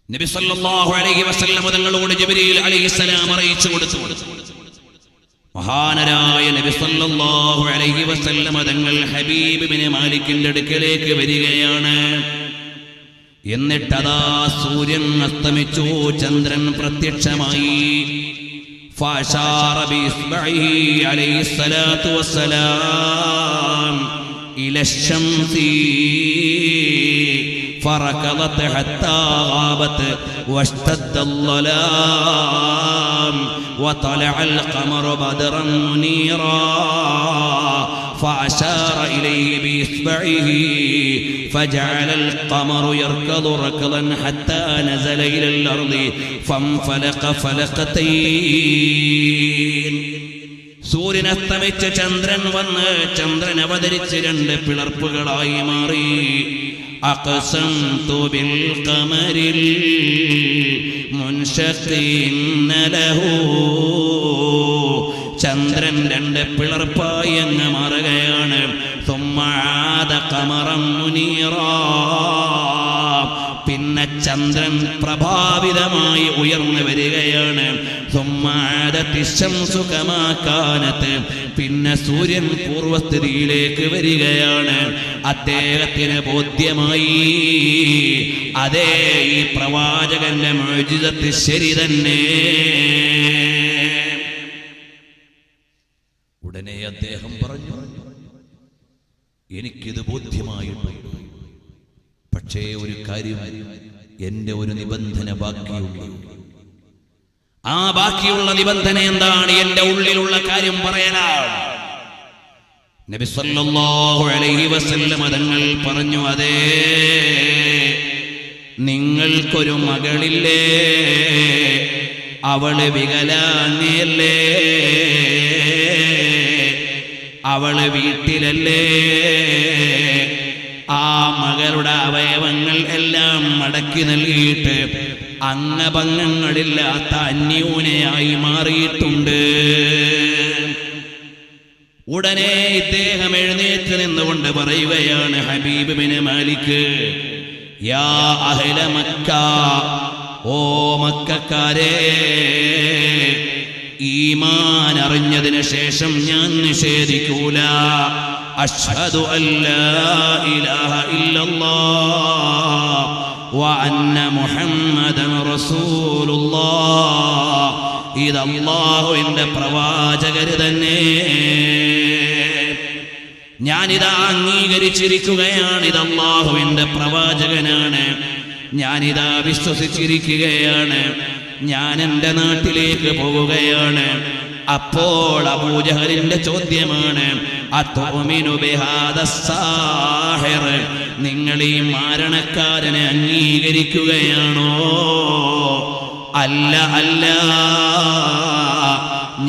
നബി സല്ലല്ലാഹു അലൈഹി വസല്ലം തങ്ങളോട് ജിബ്രീൽ അലൈഹിസ്സലാം അറിയിച്ചു കൊടുത്തു. മഹാനരായ നബി സല്ലല്ലാഹു അലൈഹി വസല്ലം തങ്ങൾ ഹബീബ് ഇബ്നു മാലിക്കിന്റെ അടുക്കലേക്ക് വരികയാണ്. എന്നിട്ടതാ സൂര്യൻ അസ്തമിച്ചു, ചന്ദ്രൻ പ്രത്യക്ഷമായി. فأشار بإصبعه عليه الصلاة والسلام إلى الشمس فركضت حتى غابت واشتد الظلام وطلع القمر بدرا منيرا فأشار إليه بإصبعه فجعل القمر يركض ركضا حتى نزل إلى الأرض فانفلق فلقتين. സൂര്യൻ അസ്തമിച്ച് ചന്ദ്രൻ വന്ന് ചന്ദ്രൻ അവതരിച്ച് രണ്ട് പിളർപ്പുകളായി മാറി. അഖ്സംതു ബിൽ ഖമരിൽ മുൻശഖിൻ ലഹു, ചന്ദ്രൻ രണ്ട് പിളർപ്പായി അങ്ങ് മാറുകയാണ്. സുമ്മാദ ഖമറൻ മുനീറാ, പിന്നെ ചന്ദ്രൻ പ്രഭാവിതമായി ഉയർന്നു വരികയാണ്. സുമ്മാദത്തി ശംസു കമാ കാനത്, പിന്നെ സൂര്യൻ പൂർവസ്ഥിതിയിലേക്ക് വരികയാണ്. അദ്ദേഹത്തിന് ബോധ്യമായി, അതേ ഈ പ്രവാചകന്റെ മുഅ്ജിസത്ത് ശരി തന്നെ. ഉടനെ അദ്ദേഹം പറഞ്ഞു, എനിക്കിത് ബോധ്യമായിട്ടുണ്ട്, പക്ഷേ ഒരു കാര്യം, എന്റെ ഒരു നിബന്ധന ബാക്കിയുള്ളൂ. ആ ബാക്കിയുള്ള നിബന്ധന എന്താണ്? എന്റെ ഉള്ളിലുള്ള കാര്യം പറയലാണ്. നബി സല്ലല്ലാഹു അലൈഹി വസല്ലം തങ്ങൾ പറഞ്ഞു, അതേ, നിങ്ങൾക്കൊരു മകളില്ലേ? അവള് വികലാംഗയല്ലേ? അവള് വീട്ടിലല്ലേ? ആ മകളുടെ അവയവങ്ങൾ എല്ലാം മടക്കി നൽകിയിട്ട് അംഗഭംഗങ്ങളില്ലാത്ത അന്യൂനയായി മാറിയിട്ടുണ്ട്. ഉടനെ ഇദ്ദേഹം എഴുന്നേറ്റ് നിന്നുകൊണ്ട് പറയുകയാണ്, ഹബീബ് ഇബ്നു മാലിക്, യാ അഹ്ല മക്ക, ഓ മക്കക്കാരെ, ഈമാൻ അറിഞ്ഞതിന് ശേഷം ഞാൻ നിഷേധിക്കൂല. അശ്ഹദു അല്ലാ ഇലാഹ ഇല്ലല്ലാഹ് വ അന്ന മുഹമ്മദൻ റസൂലുള്ളാഹ്, ഇത് അല്ലാഹുവിന്റെ പ്രവാചകർ തന്നെ. ഞാനിതാ അംഗീകരിച്ചിരിക്കുകയാണ്, ഇത് അല്ലാഹുവിന്റെ പ്രവാചകനാണ്. ഞാനിതാ വിശ്വസിച്ചിരിക്കുകയാണ്. ഞാൻ എൻ്റെ നാട്ടിലേക്ക് പോകുകയാണ്. അപ്പോൾ അബൂജഹലിന്റെ ചോദ്യമാണ്, അതുമിനു ബിഹാദസ് സാഹിർ, നിങ്ങൾ ഈ മാരണക്കാരനെ അംഗീകരിക്കുകയാണോ? അല്ല അല്ല,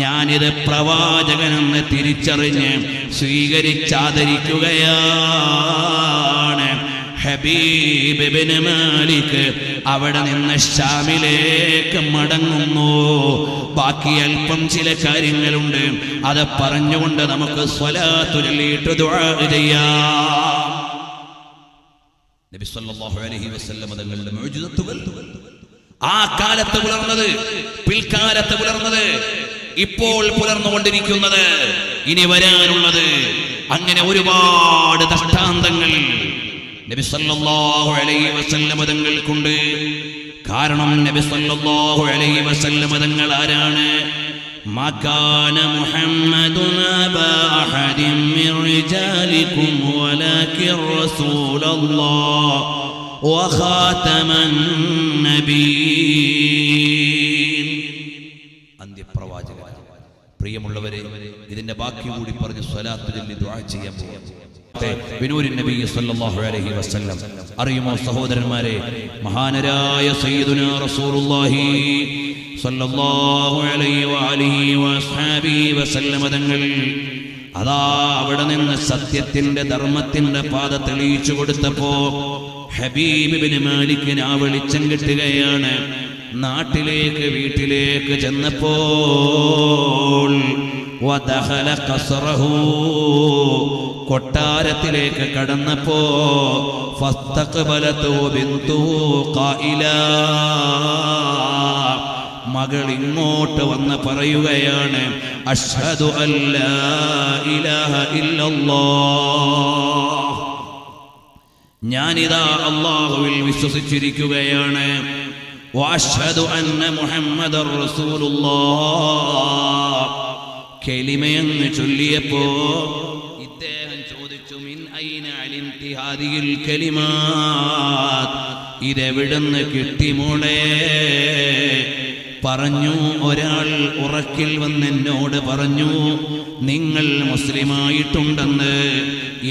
ഞാനിത് പ്രവാചകനെന്ന് തിരിച്ചറിഞ്ഞ് സ്വീകരിച്ചാദരിക്കുകയാണ്. ഹബീബ് ഇബ്നു മാലിക് അവിടെ നിന്ന് ശാമിലേക്ക് മടങ്ങുന്നു. ബാക്കി അല്പം ചില കാര്യങ്ങളുണ്ട്, അത് പറഞ്ഞുകൊണ്ട് നമുക്ക് സ്വലാത്ത് ചൊല്ലിയിട്ട് ദുആ ചെയ്യാം. നബി സല്ലല്ലാഹു അലൈഹി വസല്ലം തങ്ങളുടെ മുഅ്ജിസത്തുകൾ ആ കാലത്ത് പുലർന്നത്, പിൽക്കാലത്ത് പുലർന്നത്, ഇപ്പോൾ പുലർന്നുകൊണ്ടിരിക്കുന്നത്, ഇനി വരാനുള്ളത്, അങ്ങനെ ഒരുപാട് ദൃഷ്ടാന്തങ്ങൾ നബി സല്ലല്ലാഹു അലൈഹി വസല്ലം തങ്ങൾക്കുണ്ട്. കാരണം നബി സല്ലല്ലാഹു അലൈഹി വസല്ലം തങ്ങൾ ആരാണ്? ما كان محمد أبا أحد من رجالكم ولكن رسول الله وخاتم النبيين. അന്ത്യപ്രവാചകൻ. പ്രിയമുള്ളവരെ, ഇതിന്റെ ബാക്കി കൂടി പറഞ്ഞ് സ്വലാത്ത് ചൊല്ലി ദുആ ചെയ്യാൻ പോകും. ബിനൂരി നബി സല്ലല്ലാഹു അലൈഹി വസല്ലം. അറിയുമോ സഹോദരന്മാരെ, മഹാനരായ സയ്യിദുനാ റസൂലുള്ളാഹി സല്ലല്ലാഹു അലൈഹി വഅലിഹി വസ്ഹാബിഹി വസല്ലം തങ്ങൾ അതാ അവിടെ നിന്ന് സത്യത്തിന്റെ ധർമ്മത്തിന്റെ പാത തെളിയിച്ചു കൊടുത്തപ്പോ ഹബീബ് ഇബ്നു മാലിക്കിനെ ആ വെളിച്ചം കിട്ടുകയാണ്. നാട്ടിലേക്ക് വീട്ടിലേക്ക് ചെന്നപ്പോൾ വദഖല ഖസ്റഹു, കൊട്ടാരത്തിലേക്ക് കടന്നപ്പോ ഫസ്തഖബലതു ബിന്തുഹു ഖായിലാ, മകൾ ഇങ്ങോട്ട് വന്ന് പറയുകയാണ് അഷ്ഹദു അല്ലാ ഇലാഹ ഇല്ലല്ലാഹ്, ഞാനിതാ അല്ലാഹുവിൽ വിശ്വസിച്ചിരിക്കുകയാണ്. വഅഷ്ഹദു അന്ന മുഹമ്മദർ റസൂലുള്ളാഹ്, കലിമയങ്ങ് ചൊല്ലിയപ്പോ ഇദ്ദേഹം ചോദിച്ചു മിൻ ഐന അലിംതി ഹാദിഹിൽ കലിമാത്ത്, ഇതെവിടുന്ന് കിട്ടി മോളെ? പറഞ്ഞു, ഒരാൾ ഉറക്കിൽ വന്ന് എന്നോട് പറഞ്ഞു നിങ്ങൾ മുസ്ലിമായിട്ടുണ്ടെന്ന്.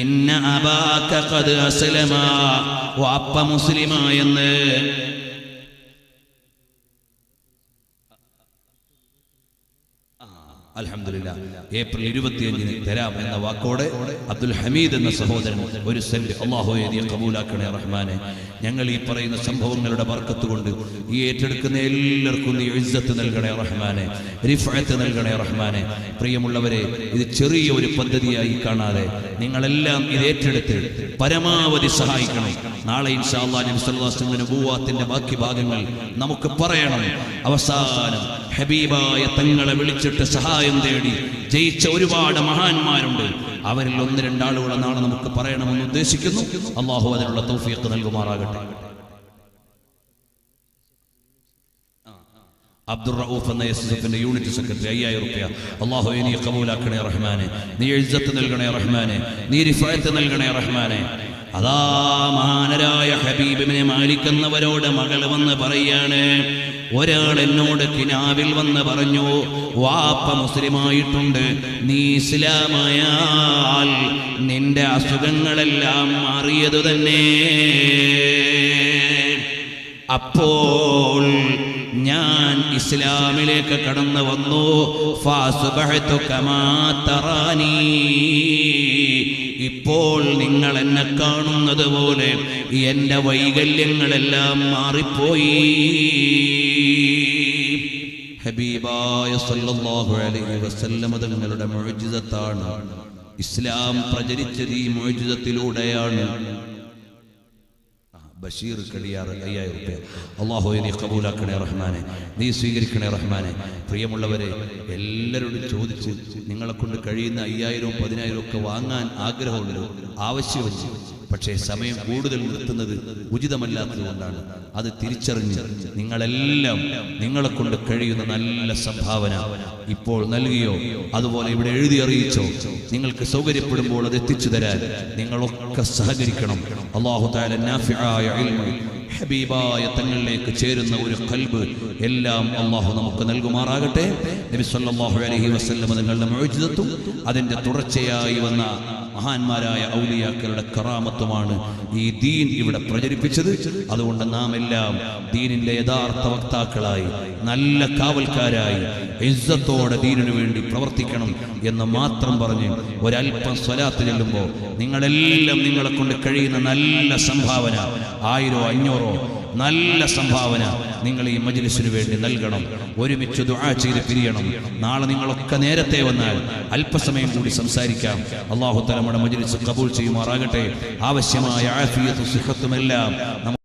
ഇന്ന അബാക ഖദ് അസ്ലമ, വാപ്പ മുസ്ലിമായെന്ന്. അൽഹംദുലില്ലാഹ്, ഏപ്രിൽ 25 തരാം എന്ന വാക്കോടെ അബ്ദുൽ ഹമീദ് എന്ന സഹോദരൻ ഒരു സെന്റ് അല്ലാഹുവേ നീ കബൂലാക്കണേ റഹ്മാനെ. ഞങ്ങൾ ഈ പറയുന്ന സംഭവങ്ങളുടെ ബർക്കത്ത് കൊണ്ട് ഈ ഏറ്റെടുക്കുന്ന എല്ലാവർക്കും നീ ഇസ്സത്ത് നൽകണേ റഹ്മാനെ, റിഫഅത്ത് നൽകണേ റഹ്മാനെ. പ്രിയമുള്ളവരെ, ഇത് ചെറിയ ഒരു പദ്ധതിയായി കാണാതെ നിങ്ങളെല്ലാം ഇത് ഏറ്റെടുത്ത് പരമാവധി സഹായിക്കണം. നാളെ ഇൻഷാ അല്ലാഹ് നബി സല്ലല്ലാഹു അലൈഹി വസല്ലം നബുവത്തിന്റെ ബാക്കി ഭാഗങ്ങൾ നമുക്ക് പറയണം. അവസാനം ഹബീബായ തങ്ങളെ വിളിച്ചിട്ട് സഹായം തേടി ജയിച്ച ഒരുപാട് മഹാന്മാരുണ്ട്. അവരിൽ 1-2 ആളുകളെ നാളെ നമുക്ക് പറയണമെന്ന് ഉദ്ദേശിക്കുന്നു. അല്ലാഹു അതിനുള്ള തൗഫീഖ് നൽകുമാറാകട്ടെ. അബ്ദുർ റഊഫ് എന്ന എസ്എസ്എഫിന്റെ യൂണിറ്റ് സെക്രട്ടറി 5000 രൂപ. അല്ലാഹുവേ നീ ഖബൂലാക്കണേ റഹ്മാനെ, നീ ഇസ്സത്ത് നൽകണേ റഹ്മാനെ, നീ റിഫഅത്ത് നൽകണേ റഹ്മാനെ. അതാ മഹാനരായ ഹബീബ് ഇബ്നു മാലിക് എന്നവരോട് മകൾ വന്ന് പറയാണ്, ഒരാൾ എന്നോട് കിനാവിൽ വന്ന് പറഞ്ഞു വാപ്പ മുസ്ലിമായിട്ടുണ്ട്, നീ ഇസ്ലാമായാൽ നിന്റെ അസുഖങ്ങളെല്ലാം മാറിയതു തന്നെ. അപ്പോൾ ഞാൻ ഇസ്ലാമിലേക്ക് കടന്നു വന്നു. ഫഅസ്ബഹതു കമാ തറാനി, ഇപ്പോൾ നിങ്ങൾ എന്നെ കാണുന്നത് പോലെ എന്റെ വൈകല്യങ്ങളെല്ലാം മാറിപ്പോയി. ഹബീബായ സല്ലല്ലാഹു അലൈഹി വസല്ലം തങ്ങളുടെ മുഅ്ജിസത്താണ്. ഇസ്ലാം പ്രചരിച്ചത് ഈ മുഅ്ജിസത്തിലൂടെയാണ്. ബഷീർ കടിയാർ 5000 രൂപ. അല്ലാഹുവേ നീ ഖബൂലാക്കണേ റഹ്മാനെ, നീ സ്വീകരിക്കണേ റഹ്മാനെ. പ്രിയമുള്ളവരെ, എല്ലാവരോടും ചോദിച്ച് നിങ്ങളെ കൊണ്ട് കഴിയുന്ന 5000 10,000 ഒക്കെ വാങ്ങാൻ ആഗ്രഹമുണ്ട്, ആവശ്യമില്ല. പക്ഷേ സമയം കൂടുതൽ നിർത്തുന്നത് ഉചിതമല്ലാത്തതുകൊണ്ടാണ്. അത് തിരിച്ചറിഞ്ഞ് നിങ്ങളെല്ലാം നിങ്ങളെ കൊണ്ട് കഴിയുന്ന നല്ല സംഭാവന ഇപ്പോൾ നൽകിയോ, അതുപോലെ ഇവിടെ എഴുതി അറിയിച്ചോ, നിങ്ങൾക്ക് സൗകര്യപ്പെടുമ്പോൾ അത് എത്തിച്ചു തരാൻ നിങ്ങളൊക്കെ സഹകരിക്കണം. അല്ലാഹു തആല നാഫിആയ ഇൽമ് ഹബീബായ തങ്ങളിലേക്ക് ചേരുന്ന ഒരു ഖൽബ് എല്ലാം അല്ലാഹു നമുക്ക് നൽകുമാറാകട്ടെ. നബി സല്ലല്ലാഹു അലൈഹി വസല്ലം തങ്ങളുടെ മുഅ്ജിസത്തും അതിന്റെ തുടർച്ചയായി വന്ന മഹാന്മാരായ ഔലിയാക്കളുടെ കറാമത്തുമാണ് ഈ ദീൻ ഇവിടെ പ്രചരിപ്പിച്ചത്. അതുകൊണ്ട് നാം എല്ലാം ദീനിന്റെ യഥാർത്ഥ വക്താക്കളായി, നല്ല കാവൽക്കാരായി, ഇസ്സത്തോടെ ദീനിനു വേണ്ടി പ്രവർത്തിക്കണം എന്ന് മാത്രം പറഞ്ഞ് ഒരൽപ്പം സ്വലാത്ത് ചെല്ലുമ്പോൾ നിങ്ങളെല്ലാം നിങ്ങളെ കൊണ്ട് കഴിയുന്ന നല്ല സംഭാവന 1000 500 നല്ല സംഭാവന നിങ്ങൾ ഈ മജ്ലിസിനു വേണ്ടി നൽകണം. ഒരുമിച്ച് ദുആ ചെയ്ത് പിരിയണം. നാളെ നിങ്ങളൊക്കെ നേരത്തെ വന്നാൽ അല്പസമയം കൂടി സംസാരിക്കാം. അല്ലാഹു തആല നമ്മുടെ മജ്ലിസ് ഖബൂൽ ചെയ്യുമാറാകട്ടെ. ആവശ്യമായ ആഫിയത്തും സിഹത്തും എല്ലാം